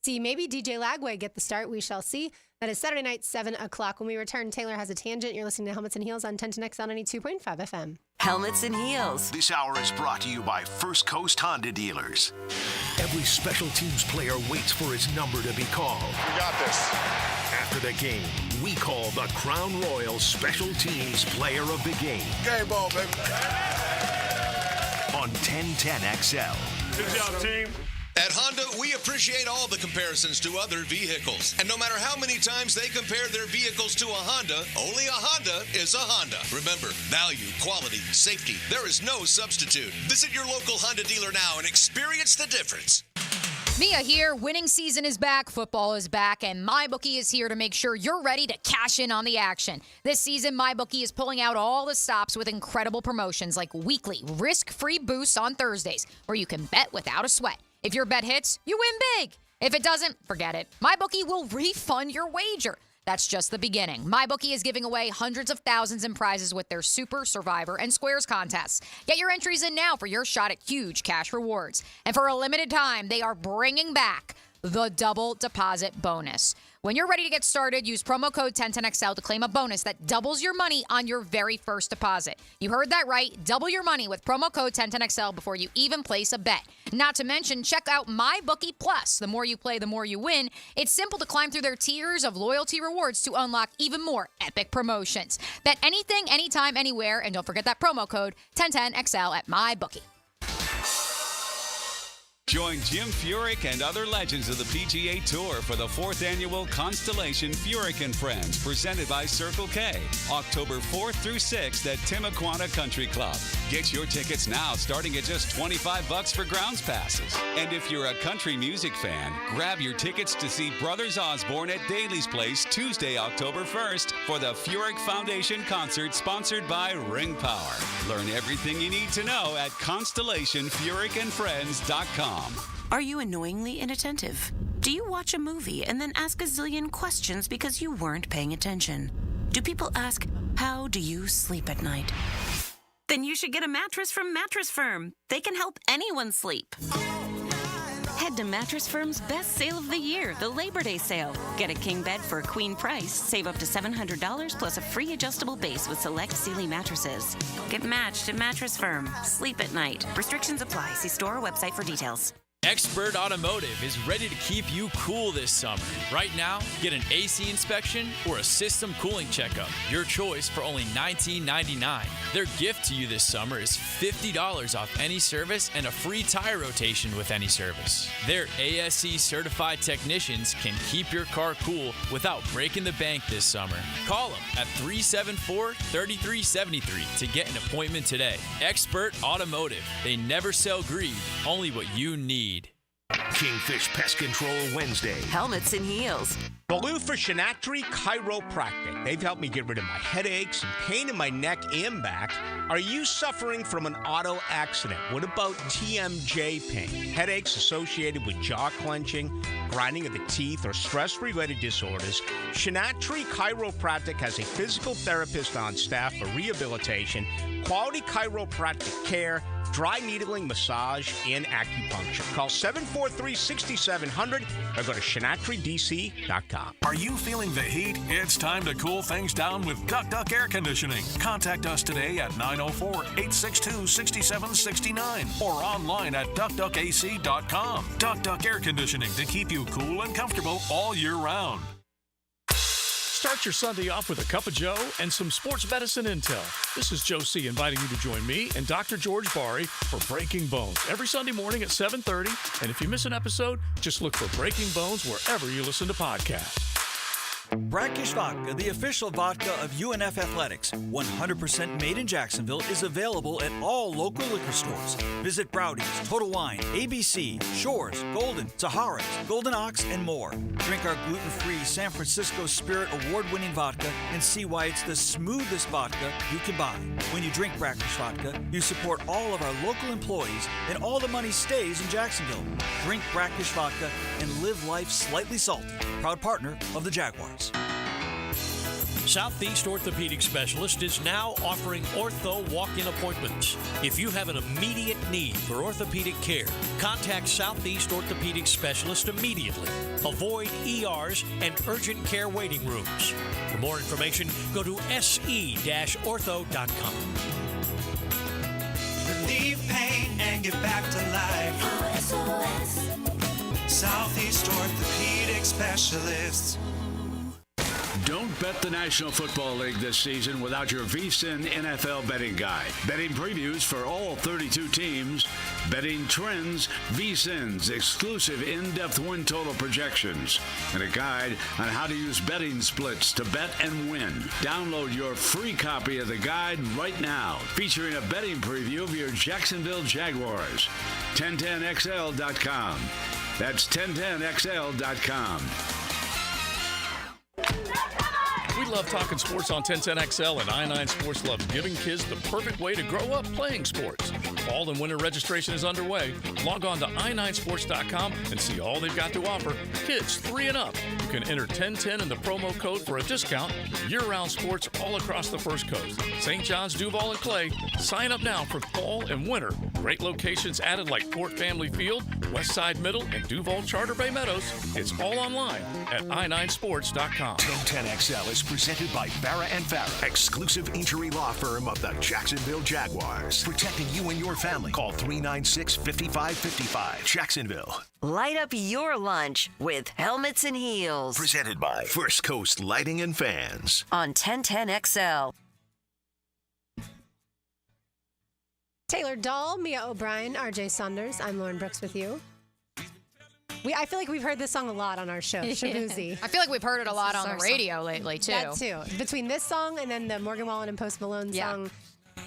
See, maybe DJ Lagway get the start. We shall see. That is Saturday night, 7 o'clock. When we return, Taylor Has a Tangent. You're listening to Helmets and Heels on 1010XL 92.5 FM. Helmets and Heels. This hour is brought to you by First Coast Honda Dealers. Every special teams player waits for his number to be called. We got this. After the game, we call the Crown Royal Special Teams Player of the Game. Game ball, baby. On 1010XL. Good job, team. At Honda, we appreciate all the comparisons to other vehicles. And no matter how many times they compare their vehicles to a Honda, only a Honda is a Honda. Remember, value, quality, safety, there is no substitute. Visit your local Honda dealer now and experience the difference. Mia here. Winning season is back. Football is back. And MyBookie is here to make sure you're ready to cash in on the action. This season, MyBookie is pulling out all the stops with incredible promotions like weekly risk-free boosts on Thursdays, where you can bet without a sweat. If your bet hits, you win big. If it doesn't, forget it. MyBookie will refund your wager. That's just the beginning. MyBookie is giving away hundreds of thousands in prizes with their Super, Survivor, and Squares contests. Get your entries in now for your shot at huge cash rewards. And for a limited time, they are bringing back the double deposit bonus. When you're ready to get started, use promo code 1010XL to claim a bonus that doubles your money on your very first deposit. You heard that right. Double your money with promo code 1010XL before you even place a bet. Not to mention, check out MyBookie Plus. The more you play, the more you win. It's simple to climb through their tiers of loyalty rewards to unlock even more epic promotions. Bet anything, anytime, anywhere, and don't forget that promo code 1010XL at MyBookie. Join Jim Furyk and other legends of the PGA Tour for the 4th annual Constellation Furyk and Friends, presented by Circle K, October 4th through 6th at Timuquana Country Club. Get your tickets now, starting at just $25 for grounds passes. And if you're a country music fan, grab your tickets to see Brothers Osborne at Daly's Place Tuesday, October 1st for the Furyk Foundation concert sponsored by Ring Power. Learn everything you need to know at ConstellationFurykandFriends.com. Are you annoyingly inattentive? Do you watch a movie and then ask a zillion questions because you weren't paying attention? Do people ask, how do you sleep at night? Then you should get a mattress from Mattress Firm. They can help anyone sleep. Head to Mattress Firm's best sale of the year, the Labor Day sale. Get a king bed for a queen price. Save up to $700 plus a free adjustable base with select Sealy mattresses. Get matched at Mattress Firm. Sleep at night. Restrictions apply. See store or website for details. Expert Automotive is ready to keep you cool this summer. Right now, get an AC inspection or a system cooling checkup. Your choice for only $19.99. Their gift to you this summer is $50 off any service and a free tire rotation with any service. Their ASE certified technicians can keep your car cool without breaking the bank this summer. Call them at 374-3373 to get an appointment today. Expert Automotive. They never sell greed, only what you need. Kingfish Pest Control Wednesday. Helmets and heels. Baloo for Shinatri Chiropractic. They've helped me get rid of my headaches and pain in my neck and back. Are you suffering from an auto accident? What about TMJ pain? Headaches associated with jaw clenching, grinding of the teeth, or stress-related disorders? Shinatri Chiropractic has a physical therapist on staff for rehabilitation, quality chiropractic care, dry needling, massage, and acupuncture. Call 743-6700 or go to ShinatriDC.com. Are you feeling the heat? It's time to cool things down with Duck Duck Air Conditioning. Contact us today at 904-862-6769 or online at duckduckac.com. Duck Duck Air Conditioning to keep you cool and comfortable all year round. Start your Sunday off with a cup of Joe and some sports medicine intel. This is Joe C. inviting you to join me and Dr. George Bari for Breaking Bones every Sunday morning at 7:30. And if you miss an episode, just look for Breaking Bones wherever you listen to podcasts. Brackish Vodka, the official vodka of UNF Athletics, 100% made in Jacksonville, is available at all local liquor stores. Visit Browdy's, Total Wine, ABC, Shores, Golden, Sahara's, Golden Ox, and more. Drink our gluten-free San Francisco Spirit award-winning vodka and see why it's the smoothest vodka you can buy. When you drink Brackish Vodka, you support all of our local employees and all the money stays in Jacksonville. Drink Brackish Vodka and live life slightly salty. Proud partner of the Jaguars. Southeast Orthopedic Specialist is now offering ortho walk-in appointments. If you have an immediate need for orthopedic care, contact Southeast Orthopedic Specialist immediately. Avoid ERs and urgent care waiting rooms. For more information, go to se-ortho.com. Relieve pain and get back to life. Southeast Orthopedic Specialists. Don't bet the National Football League this season without your VSiN NFL betting guide. Betting previews for all 32 teams, betting trends, VSiN's exclusive in-depth win total projections, and a guide on how to use betting splits to bet and win. Download your free copy of the guide right now, featuring a betting preview of your Jacksonville Jaguars. 1010XL.com. That's 1010XL.com. We love talking sports on 1010XL, and I9 Sports loves giving kids the perfect way to grow up playing sports. Fall and winter registration is underway. Log on to i9sports.com and see all they've got to offer. Kids 3 and up. You can enter 1010 in the promo code for a discount. Year-round sports all across the First Coast. St. John's, Duval, and Clay. Sign up now for fall and winter. Great locations added like Fort Family Field, Westside Middle, and Duval Charter Bay Meadows. It's all online at i9sports.com. 1010XL is presented by Farah & Farah, exclusive injury law firm of the Jacksonville Jaguars. Protecting you and your family. Call 396-5555. Jacksonville. Light up your lunch with Helmets and Heels. Presented by First Coast Lighting and Fans. On 1010XL. Taylor Dahl, Mia O'Brien, RJ Saunders. I'm Lauren Brooks with you. I feel like we've heard this song a lot on our show, Shabuzi. I feel like we've heard it a lot on the radio lately, too. That, too. Between this song and then the Morgan Wallen and Post Malone song,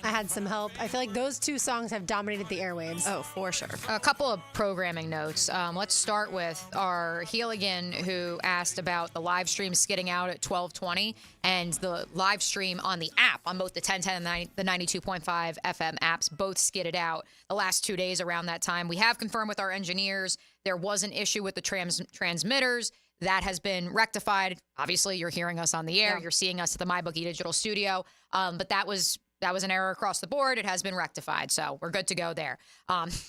I Had Some Help. I feel like those two songs have dominated the airwaves. Oh, for sure. A couple of programming notes. Let's start with our Healigan, who asked about the live stream skidding out at 12:20 and the live stream on the app on both the 1010 and the 92.5 FM apps both skidded out the last 2 days around that time. We have confirmed with our engineers there was an issue with the transmitters. That has been rectified. Obviously, you're hearing us on the air. Yeah. You're seeing us at the MyBookie Digital Studio. But that was an error across the board. It has been rectified, so we're good to go there.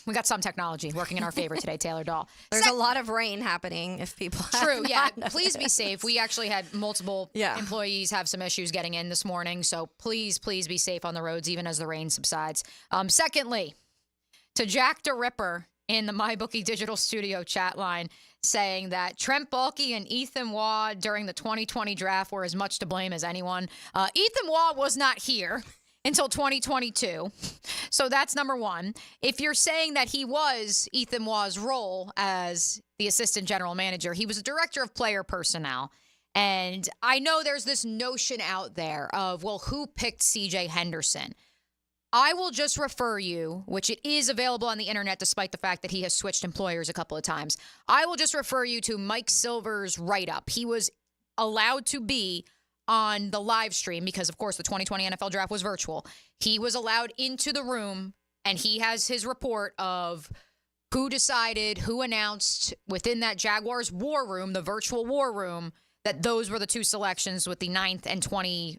We got some technology working in our favor today, Taylor Dahl. There's a lot of rain happening if people True, yeah. Please be safe. We actually had multiple employees have some issues getting in this morning, so please be safe on the roads, even as the rain subsides. Secondly, to Jack the Ripper in the MyBookie Digital Studio chat line, saying that Trent Baalke and Ethan Waugh during the 2020 draft were as much to blame as anyone. Ethan Waugh was not here until 2022. So that's number one. If you're saying that he was Ethan Waugh's role as the assistant general manager, he was a director of player personnel. And I know there's this notion out there of, well, who picked C.J. Henderson? I will just refer you, which it is available on the internet despite the fact that he has switched employers a couple of times. I will just refer you to Mike Silver's write-up. He was allowed to be on the live stream because, of course, the 2020 NFL Draft was virtual. He was allowed into the room, and he has his report of who decided, who announced within that Jaguars war room, the virtual war room, that those were the two selections with the 9th and 20th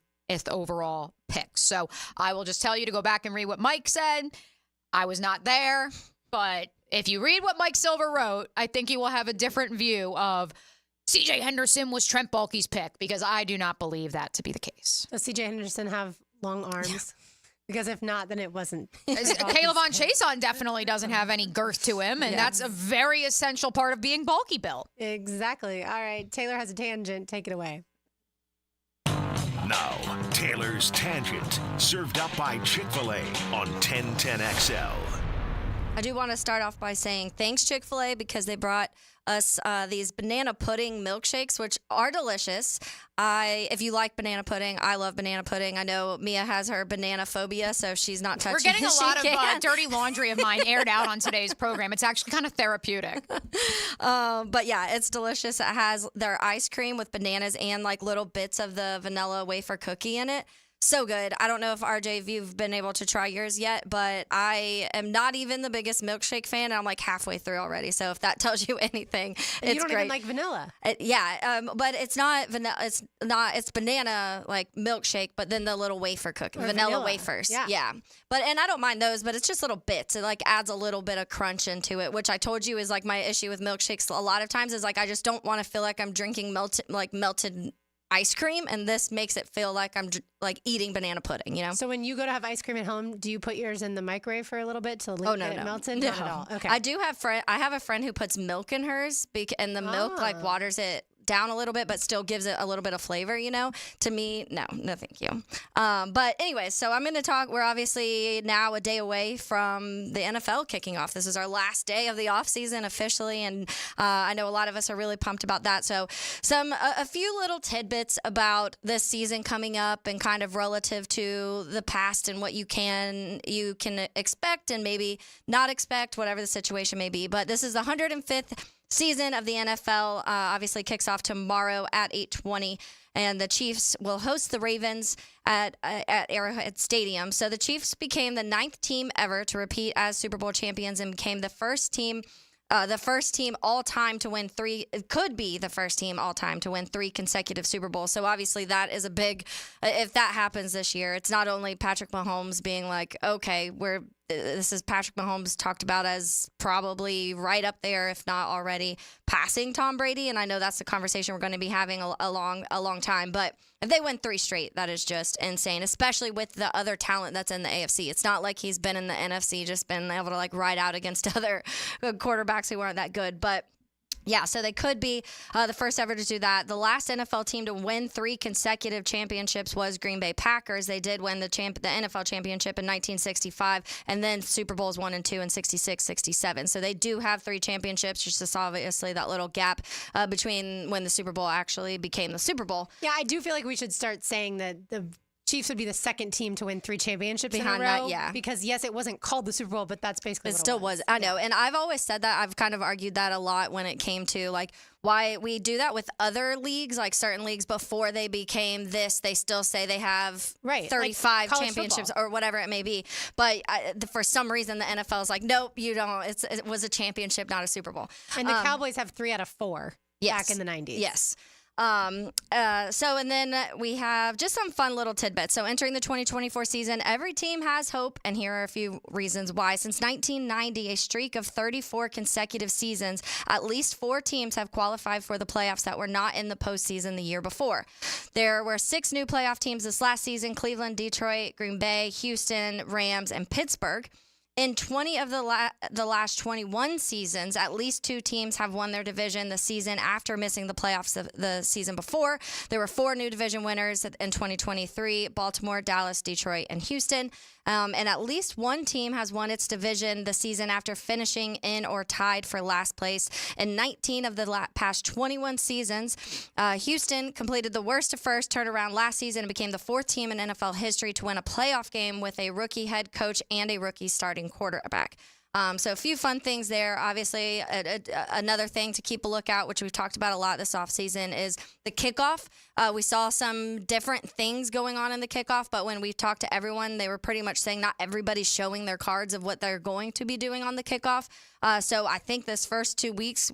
overall picks. So I will just tell you to go back and read what Mike said. I was not there, but if you read what Mike Silver wrote, I think you will have a different view of C.J. Henderson was Trent Baalke's pick, because I do not believe that to be the case. Does C.J. Henderson have long arms? Yeah. Because if not, then it wasn't. Caleb on Chason definitely doesn't have any girth to him, and that's a very essential part of being bulky built. Exactly. All right, Taylor has a tangent. Take it away. Now, Taylor's Tangent, served up by Chick-fil-A on 1010XL. I do want to start off by saying thanks, Chick-fil-A, because they brought us these banana pudding milkshakes, which are delicious. If you like banana pudding, I love banana pudding. I know Mia has her banana phobia, so she's not touching it. We're getting a lot of dirty laundry of mine aired out on today's program. It's actually kind of therapeutic. But yeah, it's delicious. It has their ice cream with bananas and like little bits of the vanilla wafer cookie in it. So good. I don't know if RJ, if you've been able to try yours yet, but I am not even the biggest milkshake fan. And I'm like halfway through already. So if that tells you anything, and it's you don't great. even like vanilla. But it's not vanilla. It's banana like milkshake, but then the little wafer cookie, vanilla wafers. Yeah. And I don't mind those, but it's just little bits. It like adds a little bit of crunch into it, which I told you is like my issue with milkshakes. A lot of times is like I just don't want to feel like I'm drinking melted ice cream, and this makes it feel like I'm like eating banana pudding, you know? So when you go to have ice cream at home, do you put yours in the microwave for a little bit to get it melted? No. Not at all. Okay. I have a friend who puts milk in hers, and the milk like waters it down a little bit, but still gives it a little bit of flavor, you know? To me, no, thank you. But anyway, so I'm going to talk. We're obviously now a day away from the NFL kicking off. This is our last day of the offseason officially, and I know a lot of us are really pumped about that. So a few little tidbits about this season coming up and kind of relative to the past and what you can expect and maybe not expect, whatever the situation may be. But this is the 105th season of the NFL. Obviously kicks off tomorrow at 8:20, and the Chiefs will host the Ravens at Arrowhead Stadium. So the Chiefs became the 9th team ever to repeat as Super Bowl champions and became the first team all time to win three. It could be the first team all time to win 3 consecutive Super Bowls. So obviously that is a big. If that happens this year, it's not only Patrick Mahomes being like, okay, this is Patrick Mahomes talked about as probably right up there, if not already passing Tom Brady. And I know that's the conversation we're going to be having a long time. But if they win 3 straight, that is just insane, especially with the other talent that's in the AFC. It's not like he's been in the NFC, just been able to like ride out against other quarterbacks who aren't that good. But yeah, so they could be the first ever to do that. The last NFL team to win 3 consecutive championships was Green Bay Packers. They did win the NFL championship in 1965, and then Super Bowls 1 and 2 in 66, 67. So they do have 3 championships, just obviously that little gap between when the Super Bowl actually became the Super Bowl. Yeah, I do feel like we should start saying that the Chiefs would be the second team to win 3 championships behind in a row. that, yeah. Because yes, it wasn't called the Super Bowl, but that's basically what it still it was. I know, and I've always said that. I've kind of argued that a lot when it came to like why we do that with other leagues, like certain leagues before they became this. They still say they have 35 like championships or whatever it may be, but for some reason the NFL is like, nope, you don't. It was a championship, not a Super Bowl. And the Cowboys have 3 out of 4 back in the 90s. Yes. And then we have just some fun little tidbits. So entering the 2024 season, every team has hope, and here are a few reasons why. Since 1990, a streak of 34 consecutive seasons, at least 4 teams have qualified for the playoffs that were not in the postseason the year before. There were 6 new playoff teams this last season: Cleveland, Detroit, Green Bay, Houston, Rams, and Pittsburgh. In 20 of the last 21 seasons, at least 2 teams have won their division the season after missing the playoffs the season before. There were 4 new division winners in 2023: Baltimore, Dallas, Detroit, and Houston. And at least one team has won its division the season after finishing in or tied for last place. In 19 of the past 21 seasons, Houston completed the worst to first turnaround last season and became the fourth team in NFL history to win a playoff game with a rookie head coach and a rookie starting quarterback. So a few fun things there. Obviously, another thing to keep a lookout, which we've talked about a lot this offseason, is the kickoff. We saw some different things going on in the kickoff, but when we talked to everyone, they were pretty much saying not everybody's showing their cards of what they're going to be doing on the kickoff. So I think this first 2 weeks,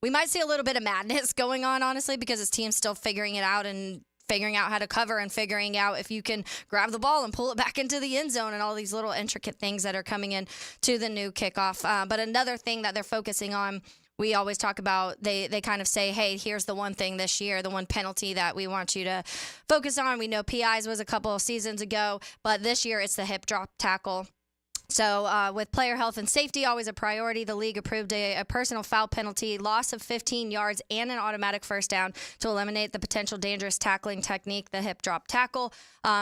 we might see a little bit of madness going on, honestly, because this team's still figuring it out and figuring out how to cover and figuring out if you can grab the ball and pull it back into the end zone and all these little intricate things that are coming in to the new kickoff. But another thing that they're focusing on, we always talk about, they kind of say, hey, here's the one thing this year, the one penalty that we want you to focus on. We know PIs was a couple of seasons ago, but this year it's the hip drop tackle. So with player health and safety always a priority, the league approved a personal foul penalty, loss of 15 yards, and an automatic first down to eliminate the potential dangerous tackling technique, the hip drop tackle.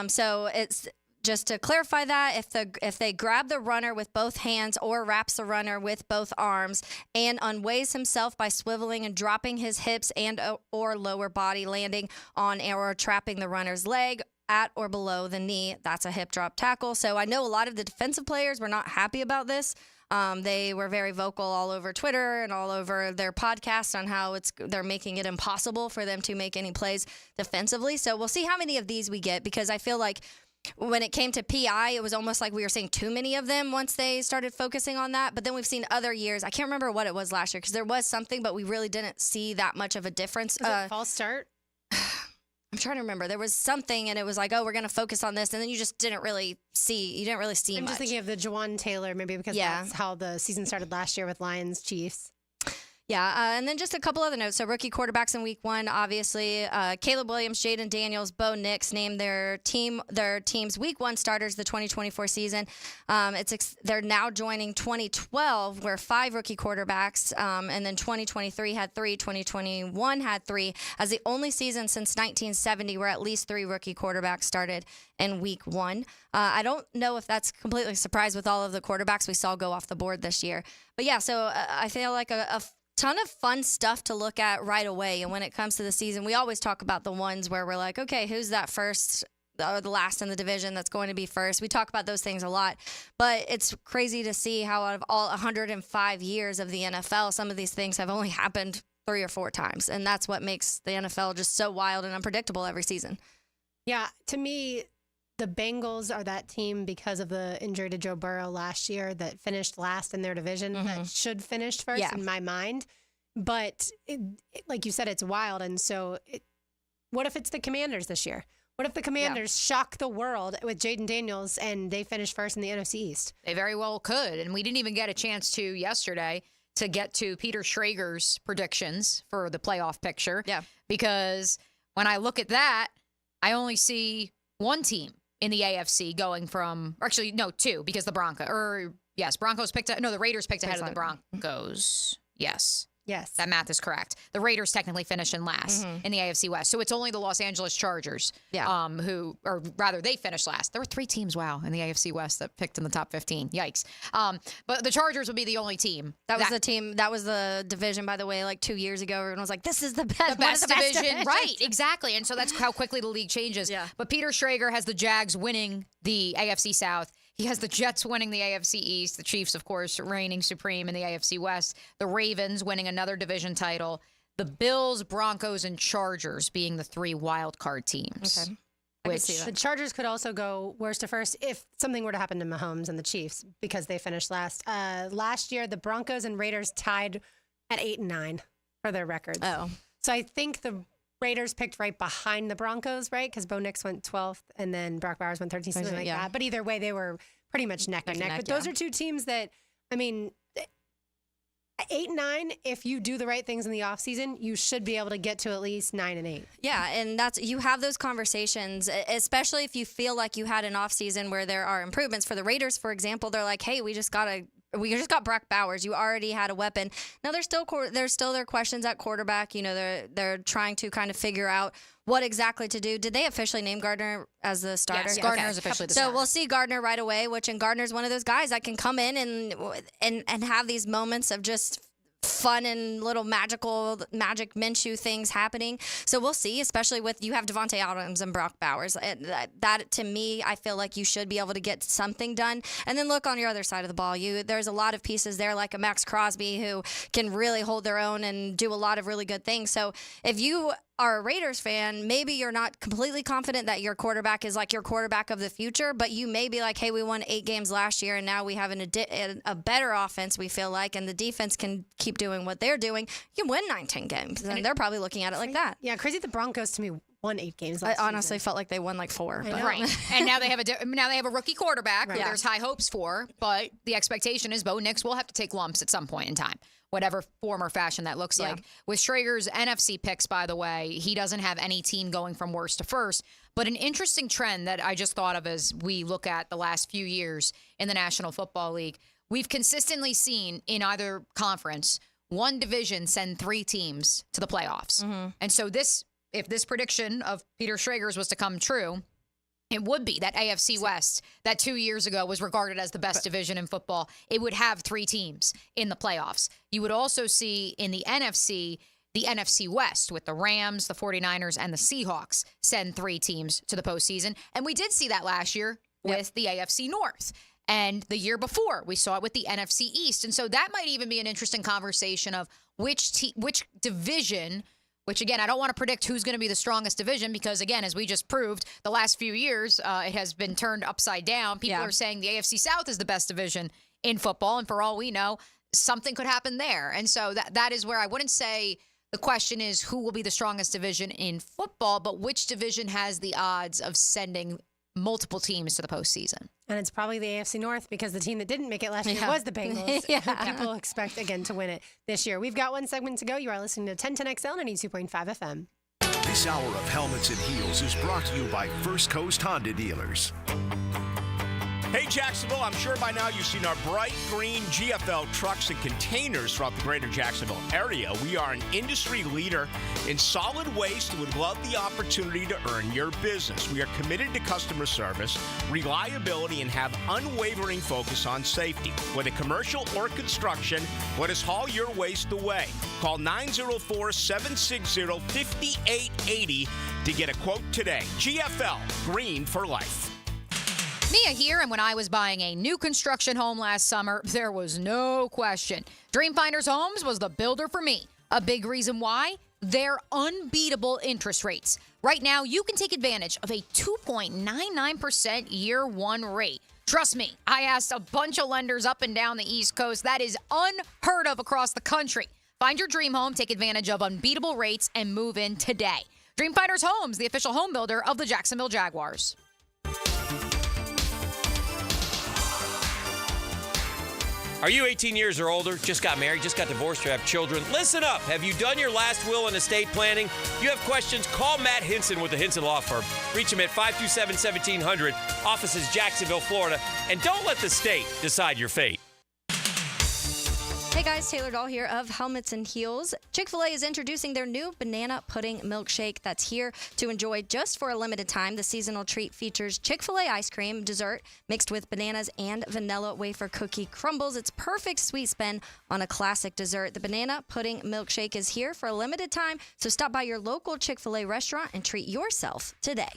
So it's just to clarify that if they grab the runner with both hands or wraps the runner with both arms and unweighs himself by swiveling and dropping his hips and or lower body, landing on or trapping the runner's leg at or below the knee, that's a hip drop tackle. So I know a lot of the defensive players were not happy about this. They were very vocal all over Twitter and all over their podcast on how they're making it impossible for them to make any plays defensively. So we'll see how many of these we get, because I feel like when it came to PI, it was almost like we were seeing too many of them once they started focusing on that. But then we've seen other years. I can't remember what it was last year, because there was something, but we really didn't see that much of a difference. Was it false start? I'm trying to remember. There was something, and it was like, oh, we're going to focus on this, and then you just didn't really see I'm much. just thinking of the Jawan Taylor, maybe because that's how the season started last year with Lions Chiefs. Yeah, and then just a couple other notes. So rookie quarterbacks in week one, obviously, Caleb Williams, Jaden Daniels, Bo Nix named their team's week one starters the 2024 season. They're now joining 2012, where 5 rookie quarterbacks, and then 2023 had 3, 2021 had 3, as the only season since 1970 where at least 3 rookie quarterbacks started in week one. I don't know if that's completely a surprise with all of the quarterbacks we saw go off the board this year. But yeah, so I feel like a ton of fun stuff to look at right away. And when it comes to the season, we always talk about the ones where we're like, okay, who's that first or the last in the division that's going to be first? We talk about those things a lot, but it's crazy to see how out of all 105 years of the NFL, some of these things have only happened 3 or 4 times. And that's what makes the NFL just so wild and unpredictable every season. Yeah, to me, the Bengals are that team because of the injury to Joe Burrow last year that finished last in their division that should finish first in my mind. But like you said, it's wild. And so what if it's the Commanders this year? What if the Commanders shock the world with Jaden Daniels and they finish first in the NFC East? They very well could. And we didn't even get a chance to yesterday to get to Peter Schrager's predictions for the playoff picture. Yeah. Because when I look at that, I only see one team in the AFC going from, or actually, no, 2, because the Broncos picked, the Raiders picked ahead of the Broncos. Yes. Yes. That math is correct. The Raiders technically finished in last in the AFC West. So it's only the Los Angeles Chargers they finished last. There were 3 teams, in the AFC West that picked in the top 15. Yikes. But the Chargers would be the only team. That was the division, by the way, like 2 years ago. Everyone was like, this is the best, best division. Right, exactly. And so that's how quickly the league changes. Yeah. But Peter Schrager has the Jags winning the AFC South. He has the Jets winning the AFC East, the Chiefs, of course, reigning supreme in the AFC West, the Ravens winning another division title, the Bills, Broncos, and Chargers being the 3 wild card teams. Okay. The Chargers could also go worst to first if something were to happen to Mahomes and the Chiefs because they finished last. Last year, the Broncos and Raiders tied at 8-9 for their records. Oh. So I think the Raiders picked right behind the Broncos, right? Because Bo Nix went 12th and then Brock Bowers went 13th, something like that. But either way, they were pretty much neck and neck. But those are 2 teams that, 8-9, if you do the right things in the offseason, you should be able to get to at least 9-8. Yeah, and you have those conversations, especially if you feel like you had an offseason where there are improvements. For the Raiders, for example, they're like, hey, we just got to we just got Brock Bowers. You already had a weapon. Now there's still their questions at quarterback. You know, they're trying to kind of figure out what exactly to do. Did they officially name Gardner as the starter? Yes, Gardner is officially the starter. So we'll see Gardner right away, and Gardner's one of those guys that can come in and have these moments of just fun and little magic Minshew things happening. So we'll see, especially with you have Devontae Adams and Brock Bowers. That to me, I feel like you should be able to get something done. And then look on your other side of the ball. There's a lot of pieces there, like a Max Crosby, who can really hold their own and do a lot of really good things. So if you are a Raiders fan, maybe you're not completely confident that your quarterback is like your quarterback of the future, but you may be like, hey, we won 8 games last year, and now we have a better offense, we feel like, and the defense can keep doing what they're doing. You can win 9-10 games, and they're probably looking at it like that. Yeah, crazy. The Broncos, to me, won 8 games I honestly felt like they won like 4. But. Right. And now they have a rookie quarterback who Right. there's high hopes for, but the expectation is Bo Nix will have to take lumps at some point in time, whatever form or fashion that looks like. With Schrager's NFC picks, by the way, he doesn't have any team going from worst to first. But an interesting trend that I just thought of as we look at the last few years in the National Football League, we've consistently seen in either conference one division send 3 teams to the playoffs. Mm-hmm. And so if this prediction of Peter Schrager's was to come true, it would be that AFC West that 2 years ago was regarded as the best division in football. It would have 3 teams in the playoffs. You would also see in the NFC West with the Rams, the 49ers, and the Seahawks send 3 teams to the postseason. And we did see that last year with the AFC North. And the year before, we saw it with the NFC East. And so that might even be an interesting conversation of which division. Which, again, I don't want to predict who's going to be the strongest division because, again, as we just proved, the last few years, it has been turned upside down. People are saying the AFC South is the best division in football, and for all we know, something could happen there. And so that is where I wouldn't say the question is who will be the strongest division in football, but which division has the odds of sending multiple teams to the postseason. And it's probably the AFC North because the team that didn't make it last year was the Bengals. People expect, again, to win it this year. We've got 1 segment to go. You are listening to 1010XL 92.5 FM. This hour of Helmets and Heels is brought to you by First Coast Honda Dealers. Hey, Jacksonville, I'm sure by now you've seen our bright green GFL trucks and containers throughout the greater Jacksonville area. We are an industry leader in solid waste and would love the opportunity to earn your business. We are committed to customer service, reliability, and have unwavering focus on safety. Whether commercial or construction, let us haul your waste away. Call 904-760-5880 to get a quote today. GFL, green for life. Mia here, and when I was buying a new construction home last summer, there was no question. Dreamfinders Homes was the builder for me. A big reason why? Their unbeatable interest rates. Right now, you can take advantage of a 2.99% year one rate. Trust me, I asked a bunch of lenders up and down the East Coast. That is unheard of across the country. Find your dream home, take advantage of unbeatable rates, and move in today. Dreamfinders Homes, the official home builder of the Jacksonville Jaguars. Are you 18 years or older, just got married, just got divorced, or have children? Listen up. Have you done your last will and estate planning? If you have questions, call Matt Hinson with the Hinson Law Firm. Reach him at 527-1700, offices Jacksonville, Florida. And don't let the state decide your fate. Hey guys, Taylor Dahl here of Helmets and Heels. Chick-fil-A is introducing their new banana pudding milkshake that's here to enjoy just for a limited time. The seasonal treat features Chick-fil-A ice cream dessert mixed with bananas and vanilla wafer cookie crumbles. It's perfect sweet spin on a classic dessert. The banana pudding milkshake is here for a limited time, so stop by your local Chick-fil-A restaurant and treat yourself today.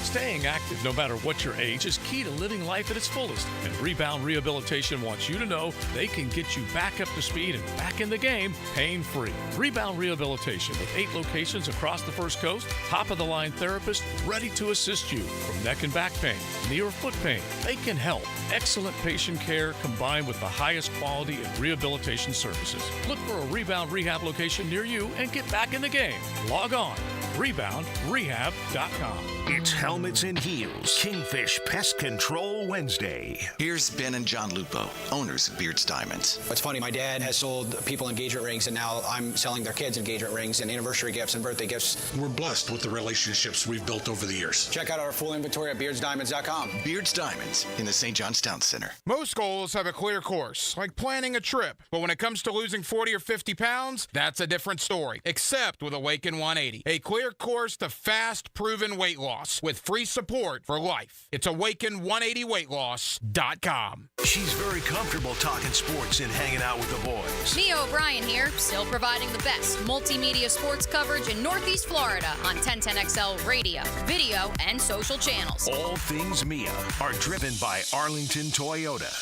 Staying active, no matter what your age, is key to living life at its fullest. And Rebound Rehabilitation wants you to know they can get you back up to speed and back in the game pain-free. Rebound Rehabilitation, with 8 locations across the First Coast, top-of-the-line therapists ready to assist you. From neck and back pain, knee or foot pain, they can help. Excellent patient care combined with the highest quality in rehabilitation services. Look for a Rebound Rehab location near you and get back in the game. Log on, reboundrehab.com. It's Helmets and Heels, Kingfish Pest Control Wednesday. Here's Ben and John Lupo, owners of Beards Diamonds. What's funny, my dad has sold people engagement rings, and now I'm selling their kids engagement rings and anniversary gifts and birthday gifts. We're blessed with the relationships we've built over the years. Check out our full inventory at beardsdiamonds.com. Beards Diamonds in the St. John's Town Center. Most goals have a clear course, like planning a trip. But when it comes to losing 40 or 50 pounds, that's a different story. Except with Awaken 180, a clear course to fast, proven weight loss with free support for life. It's awaken180weightloss.com. She's very comfortable talking sports and hanging out with the boys. Mia O'Brien here, still providing the best multimedia sports coverage in Northeast Florida on 1010XL radio, video, and social channels. All things Mia are driven by Arlington Toyota.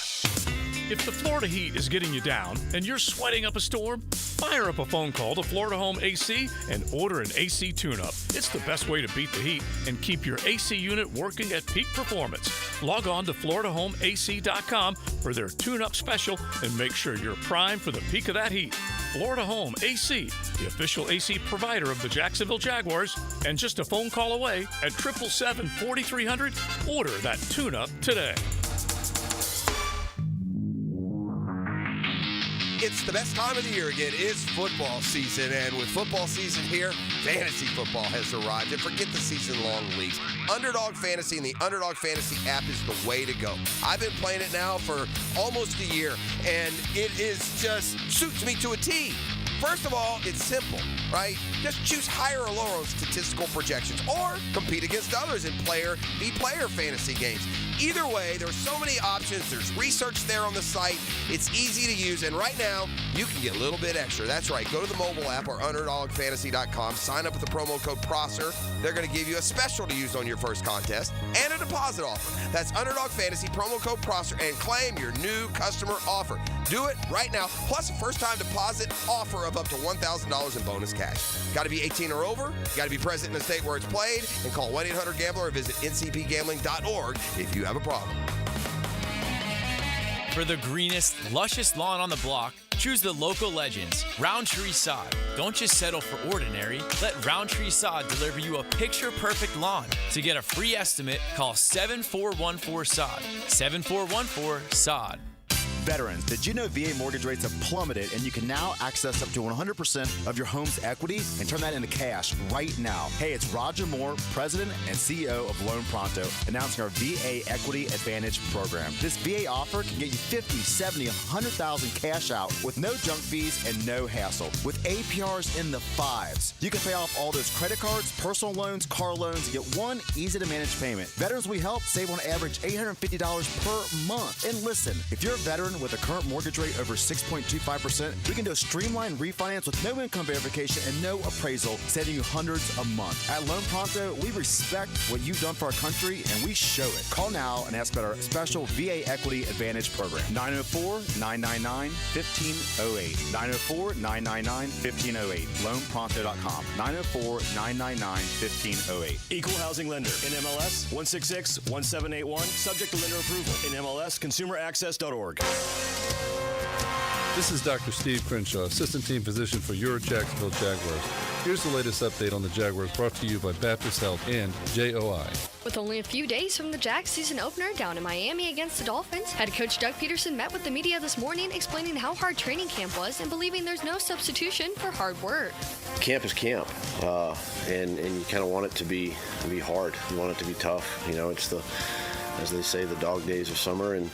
If the Florida heat is getting you down and you're sweating up a storm, fire up a phone call to Florida Home AC and order an AC tune-up. It's the best way to beat the heat and keep your AC unit working at peak performance. Log on to FloridaHomeAC.com for their tune-up special and make sure you're primed for the peak of that heat. Florida Home AC, the official AC provider of the Jacksonville Jaguars, and just a phone call away at 777-4300. Order that tune-up today. It's the best time of the year again. It's football season, and with football season here, fantasy football has arrived. And forget the season-long leagues. Underdog Fantasy and the Underdog Fantasy app is the way to go. I've been playing it now for almost a year, and it is just suits me to a T. First of all, it's simple, right? Just choose higher or lower on statistical projections, or compete against others in player v. player fantasy games. Either way, there's so many options. There's research there on the site. It's easy to use, and right now, you can get a little bit extra. That's right. Go to the mobile app or UnderdogFantasy.com. Sign up with the promo code PROSSER. They're going to give you a special to use on your first contest and a deposit offer. That's Underdog Fantasy, promo code PROSSER, and claim your new customer offer. Do it right now, plus a first-time deposit offer of up to $1,000 in bonus cash. Got to be 18 or over, got to be present in the state where it's played, and call 1-800-GAMBLER or visit ncpgambling.org if you have a problem. For the greenest, luscious lawn on the block, choose the local legends, Roundtree Sod. Don't just settle for ordinary. Let Roundtree Sod deliver you a picture-perfect lawn. To get a free estimate, call 7414-SOD. 7414-SOD. Veterans, did you know VA mortgage rates have plummeted and you can now access up to 100% of your home's equity and turn that into cash right now? Hey, it's Roger Moore, President and CEO of Loan Pronto, announcing our VA Equity Advantage program. This VA offer can get you $50,000, $70,000, $100,000 cash out with no junk fees and no hassle. With APRs in the 5s, you can pay off all those credit cards, personal loans, car loans, and get one easy-to-manage payment. Veterans we help save on average $850 per month. And listen, if you're a veteran with a current mortgage rate over 6.25%, we can do a streamlined refinance with no income verification and no appraisal, saving you hundreds a month. At Loan Pronto, we respect what you've done for our country, and we show it. Call now and ask about our special VA Equity Advantage program. 904-999-1508. 904-999-1508. LoanPronto.com. 904-999-1508. Equal housing lender. NMLS 166-1781. Subject to lender approval. NMLS consumeraccess.org. This is Dr. Steve Crenshaw, Assistant Team Physician for your Jacksonville Jaguars. Here's the latest update on the Jaguars, brought to you by Baptist Health and JOI. With only a few days from the Jags season opener down in Miami against the Dolphins, head coach Doug Peterson met with the media this morning explaining how hard training camp was and believing there's no substitution for hard work. Camp is camp, and you kind of want it to be hard. You want it to be tough. You know, it's as they say, the dog days of summer, and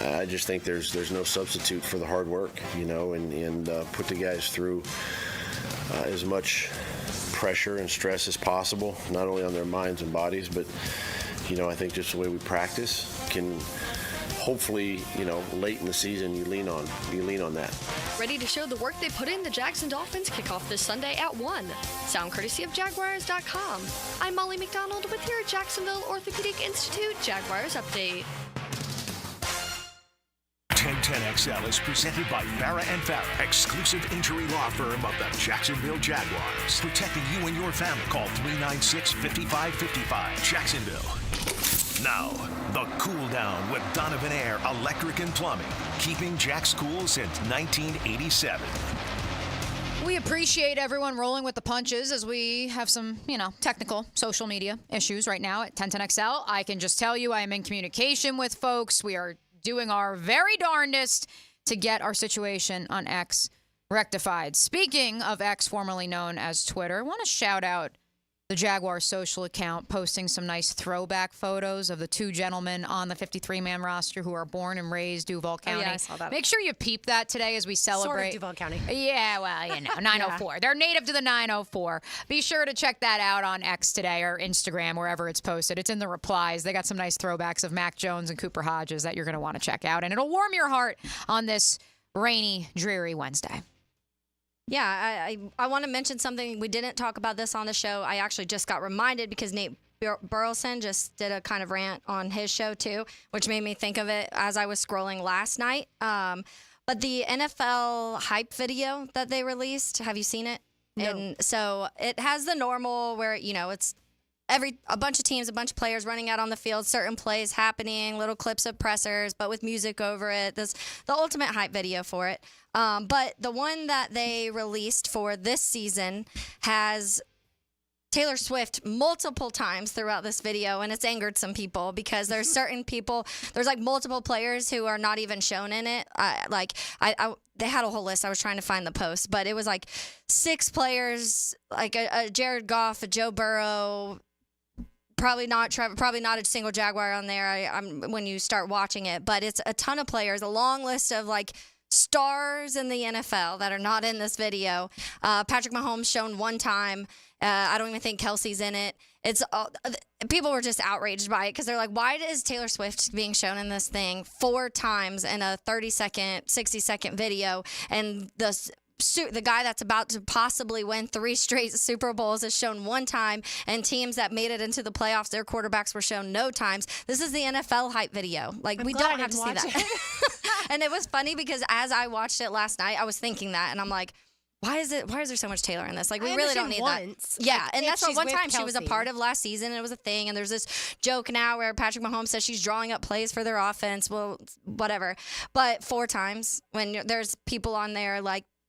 I just think there's no substitute for the hard work, you know, and put the guys through as much pressure and stress as possible, not only on their minds and bodies, but, you know, I think just the way we practice can hopefully, you know, late in the season you lean on that. Ready to show the work they put in, the Jags and Dolphins kick off this Sunday at 1. Sound courtesy of Jaguars.com. I'm Molly McDonald with your Jacksonville Orthopedic Institute Jaguars Update. 1010XL is presented by Farah & Farah, exclusive injury law firm of the Jacksonville Jaguars. Protecting you and your family. Call 396-5555. Jacksonville. Now, the Cool Down with Donovan Air Electric and Plumbing. Keeping Jack's cool since 1987. We appreciate everyone rolling with the punches as we have some, technical social media issues right now at 1010XL. I can just tell you I am in communication with folks. We are doing our very darndest to get our situation on X rectified. Speaking of X, formerly known as Twitter, I want to shout out the Jaguars social account posting some nice throwback photos of the two gentlemen on the 53-man roster who are born and raised Duval County. Oh, yeah, I saw that. Make sure you peep that today as we celebrate. Sort of Duval County. Yeah, well, 904. Yeah. They're native to the 904. Be sure to check that out on X today or Instagram, wherever it's posted. It's in the replies. They got some nice throwbacks of Mac Jones and Cooper Hodges that you're going to want to check out, and it'll warm your heart on this rainy, dreary Wednesday. Yeah, I want to mention something. We didn't talk about this on the show. I actually just got reminded because Nate Burleson just did a kind of rant on his show too, which made me think of it as I was scrolling last night. But the NFL hype video that they released, have you seen it? No. And so it has the normal where, it's a bunch of teams, a bunch of players running out on the field, certain plays happening, little clips of pressers, but with music over it. The ultimate hype video for it. But the one that they released for this season has Taylor Swift multiple times throughout this video, and it's angered some people because there's certain people, there's like multiple players who are not even shown in it. They had a whole list. I was trying to find the post, but it was like 6 players, like a Jared Goff, a Joe Burrow. Probably not a single Jaguar on there. I'm when you start watching it, but it's a ton of players, a long list of like stars in the NFL that are not in this video. Patrick Mahomes shown one time. I don't even think Kelsey's in it. People were just outraged by it because they're like, why is Taylor Swift being shown in this thing 4 times in a 30-second, 60-second video, and the guy that's about to possibly win 3 straight Super Bowls is shown one time, and teams that made it into the playoffs, their quarterbacks were shown no times. This is the NFL hype video. Like, we don't have to see that. And it was funny because as I watched it last night, I was thinking that, and I'm like, why is there so much Taylor in this? Like, we really don't need that. Yeah, and that's what one time she was a part of last season, and it was a thing, and there's this joke now where Patrick Mahomes says she's drawing up plays for their offense. Well, whatever. But 4 times when there's people on there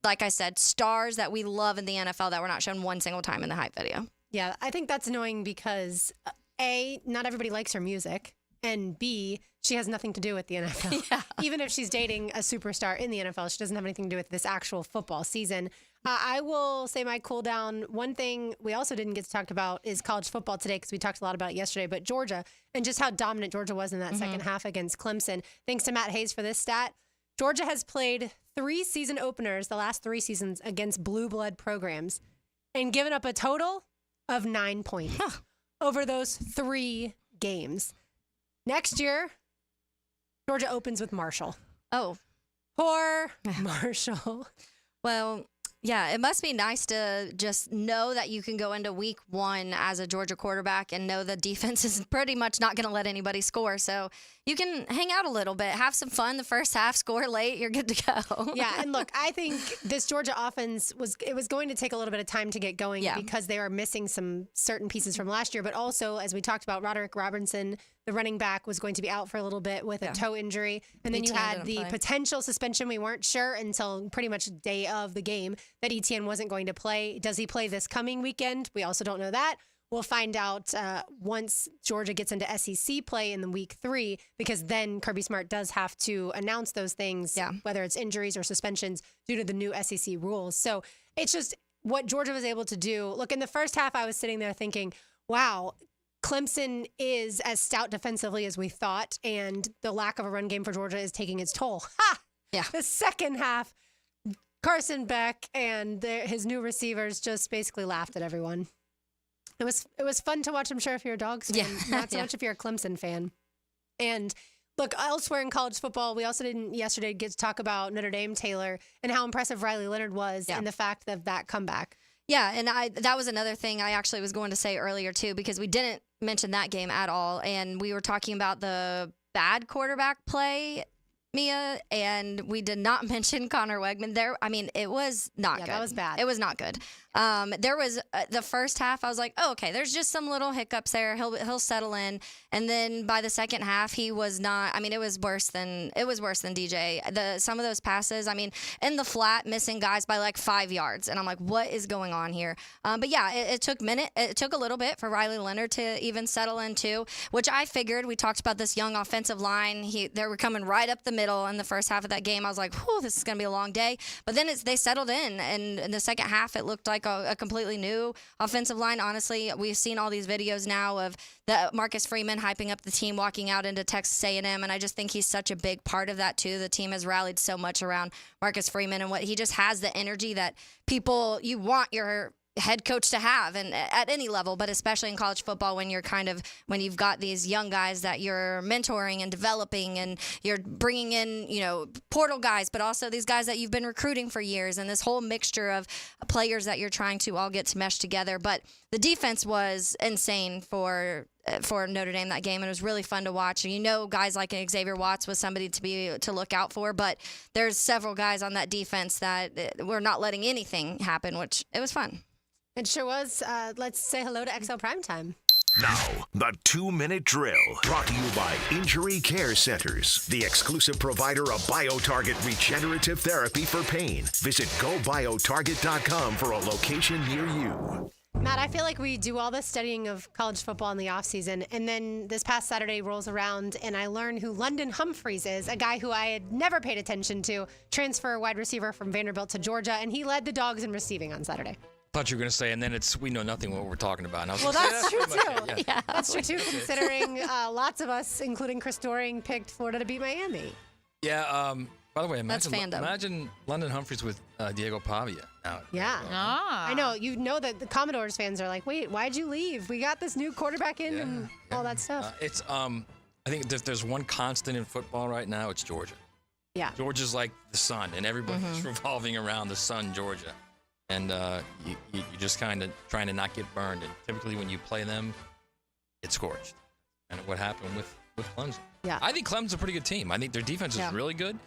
like I said, stars that we love in the NFL that were not shown one single time in the hype video. Yeah, I think that's annoying because A, not everybody likes her music, and B, she has nothing to do with the NFL. Yeah. Even if she's dating a superstar in the NFL, she doesn't have anything to do with this actual football season. I will say my cool down. One thing we also didn't get to talk about is college football today because we talked a lot about it yesterday, but Georgia and just how dominant Georgia was in that second half against Clemson. Thanks to Matt Hayes for this stat. Georgia has played 3 season openers the last 3 seasons against blue blood programs and given up a total of 9 points over those 3 games. Next year, Georgia opens with Marshall. Oh. Poor Marshall. Well, yeah, it must be nice to just know that you can go into week 1 as a Georgia quarterback and know the defense is pretty much not going to let anybody score. So you can hang out a little bit, have some fun the first half, score late, you're good to go. Yeah, and look, I think this Georgia offense was going to take a little bit of time to get going because they are missing some certain pieces from last year. But also, as we talked about, Roderick Robinson, the running back, was going to be out for a little bit with a toe injury. And then you had the potential suspension. We weren't sure until pretty much day of the game that Etienne wasn't going to play. Does he play this coming weekend? We also don't know that. We'll find out once Georgia gets into SEC play in the week 3, because then Kirby Smart does have to announce those things, whether it's injuries or suspensions due to the new SEC rules. So it's just what Georgia was able to do. Look, in the first half, I was sitting there thinking, wow, Clemson is as stout defensively as we thought, and the lack of a run game for Georgia is taking its toll. Ha! Yeah. The second half, Carson Beck and his new receivers just basically laughed at everyone. It was fun to watch, I'm sure, if you're a Dogs fan, not so much if you're a Clemson fan. And look, elsewhere in college football, we also didn't yesterday get to talk about Notre Dame Taylor and how impressive Riley Leonard was and the fact of that comeback. Yeah, and that was another thing I actually was going to say earlier, too, because we didn't mention that game at all. And we were talking about the bad quarterback play Mia, and we did not mention Connor Wegman there. I mean, it was not good. That was bad. It was not good. There was the first half. I was like, oh, okay, there's just some little hiccups there. He'll settle in. And then by the second half, he was not. I mean, it was worse than DJ. Some of those passes. I mean, in the flat, missing guys by like 5 yards, and I'm like, what is going on here? But yeah, it took a little bit for Riley Leonard to even settle in too, which I figured. We talked about this young offensive line. They were coming right up the middle in the first half of that game. I was like, whew, this is going to be a long day. But then they settled in, and in the second half, it looked like a completely new offensive line. Honestly, we've seen all these videos now of the Marcus Freeman hyping up the team walking out into Texas A&M, and I just think he's such a big part of that too. The team has rallied so much around Marcus Freeman, and what he just has the energy that you want your head coach to have, and at any level, but especially in college football when you've got these young guys that you're mentoring and developing, and you're bringing in, portal guys, but also these guys that you've been recruiting for years, and this whole mixture of players that you're trying to all get to mesh together. But the defense was insane for Notre Dame that game, and it was really fun to watch. And guys like Xavier Watts was somebody to look out for, but there's several guys on that defense that were not letting anything happen, which it was fun. It sure was. Let's say hello to XL Primetime. Now, the 2-minute drill, brought to you by Injury Care Centers, the exclusive provider of BioTarget regenerative therapy for pain. Visit GoBioTarget.com for a location near you. Matt, I feel like we do all this studying of college football in the offseason, and then this past Saturday rolls around, and I learn who London Humphreys is, a guy who I had never paid attention to, transfer wide receiver from Vanderbilt to Georgia, and he led the Dogs in receiving on Saturday. Thought you were going to say, and then we know nothing what we're talking about. And I was well, like, that's true, too. Yeah. That's true, too, considering lots of us, including Chris Doring, picked Florida to beat Miami. Yeah, by the way, That's fandom. imagine London Humphreys with Diego Pavia now. Yeah. I know that the Commodores fans are like, wait, why'd you leave? We got this new quarterback in and all that stuff. I think there's one constant in football right now. It's Georgia. Yeah. Georgia's like the sun, and everybody's revolving around the sun, Georgia. And you're just kind of trying to not get burned. And typically when you play them, it's scorched. And what happened with Clemson. Yeah. I think Clemson's a pretty good team. I think their defense is really good.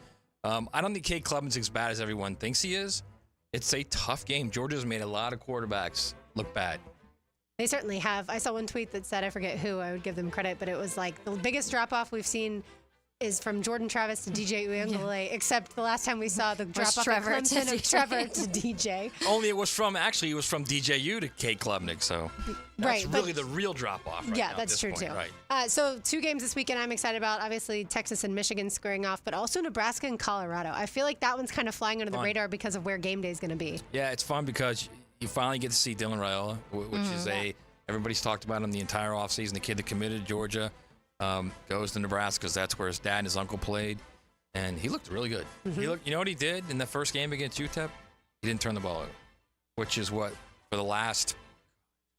I don't think Cade Klubman's as bad as everyone thinks he is. It's a tough game. Georgia's made a lot of quarterbacks look bad. They certainly have. I saw one tweet that said, I forget who, I would give them credit, but it was like the biggest drop-off we've seen is from Jordan Travis to DJ Uiagalelei, except the last time we saw the drop-off at Clemson of Trevor to DJ. Only it was from DJU to Cade Klubnik, so that's really the real drop-off right now that's true, point, too. Right. So 2 games this weekend I'm excited about. Obviously, Texas and Michigan squaring off, but also Nebraska and Colorado. I feel like that one's kind of flying under the radar because of where game day is going to be. Yeah, it's fun because you finally get to see Dylan Raiola, which is everybody's talked about him the entire offseason, the kid that committed to Georgia. Goes to Nebraska because that's where his dad and his uncle played, and he looked really good. You know what he did in the first game against UTEP? He didn't turn the ball over, which is what for the last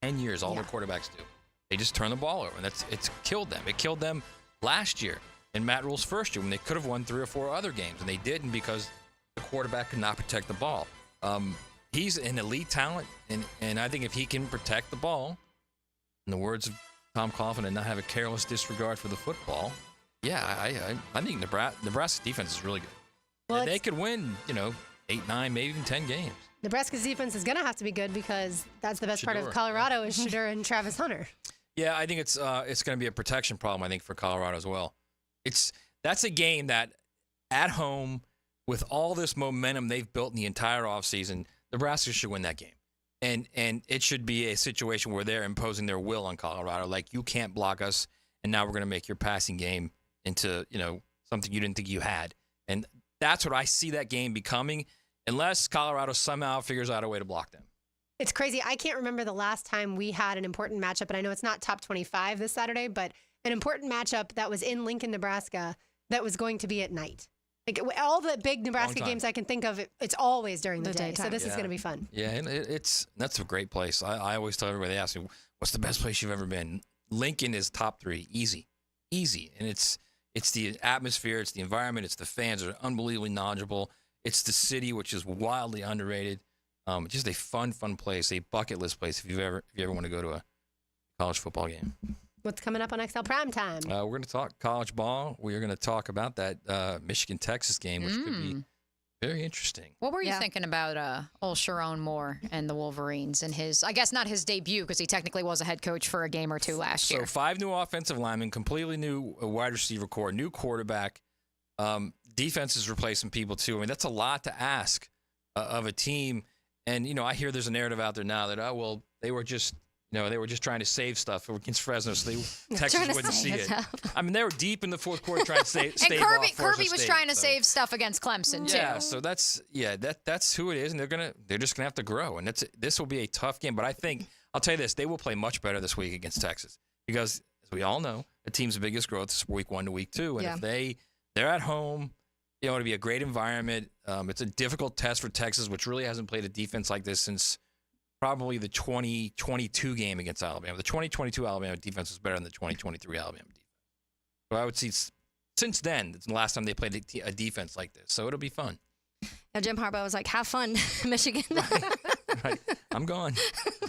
10 years all their quarterbacks do. They just turn the ball over, and it's killed them. It killed them last year in Matt Rule's first year when they could have won 3 or 4 other games, and they didn't because the quarterback could not protect the ball. He's an elite talent, and I think if he can protect the ball, in the words of Tom Coughlin, and not have a careless disregard for the football, I think Nebraska's defense is really good. Well, and they could win, 8, 9, maybe even 10 games. Nebraska's defense is going to have to be good because that's the best part of Colorado is Shedeur and Travis Hunter. Yeah, I think it's going to be a protection problem, I think, for Colorado as well. That's a game that, at home, with all this momentum they've built in the entire offseason, Nebraska should win that game. And it should be a situation where they're imposing their will on Colorado. Like, you can't block us, and now we're going to make your passing game into, something you didn't think you had. And that's what I see that game becoming, unless Colorado somehow figures out a way to block them. It's crazy. I can't remember the last time we had an important matchup, and I know it's not top 25 this Saturday, but an important matchup that was in Lincoln, Nebraska, that was going to be at night. Like all the big Nebraska games I can think of, it's always during the day. So this is going to be fun. Yeah, and that's a great place. I always tell everybody, they ask me, what's the best place you've ever been? Lincoln is top 3, easy. And it's the atmosphere, it's the environment, it's the fans that are unbelievably knowledgeable. It's the city, which is wildly underrated. Just a fun place, a bucket list place if you ever want to go to a college football game. What's coming up on XL Primetime? We're going to talk college ball. We are going to talk about that Michigan-Texas game, which could be very interesting. What were you thinking about old Sharon Moore and the Wolverines and his, I guess not his debut because he technically was a head coach for a game or two last year. So 5 new offensive linemen, completely new wide receiver core, new quarterback. Defense is replacing people too. I mean, that's a lot to ask of a team. And, I hear there's a narrative out there now that, they were just trying to save stuff against Fresno, so Texas wouldn't see it. I mean, they were deep in the fourth quarter trying to stave and off Kirby was trying to save stuff against Clemson too. Yeah, so that's who it is, and they're just gonna have to grow, and this will be a tough game. But I think I'll tell you this: they will play much better this week against Texas because, as we all know, the team's biggest growth is week 1 to week 2, and if they're at home. It'll be a great environment. It's a difficult test for Texas, which really hasn't played a defense like this since probably the 2022 game against Alabama. The 2022 Alabama defense was better than the 2023 Alabama defense. So I would see since then, it's the last time they played a defense like this. So it'll be fun. Yeah, Jim Harbaugh was like, have fun, Michigan. Right. I'm gone.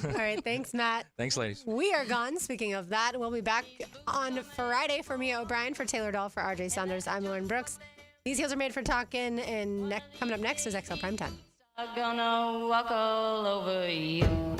All right. Thanks, Matt. Thanks, ladies. We are gone. Speaking of that, we'll be back on Friday for Mia O'Brien, for Taylor Dahl, for RJ Saunders. I'm Lauren Brooks. These heels are made for talking, and coming up next is XL Primetime. I'm gonna walk all over you.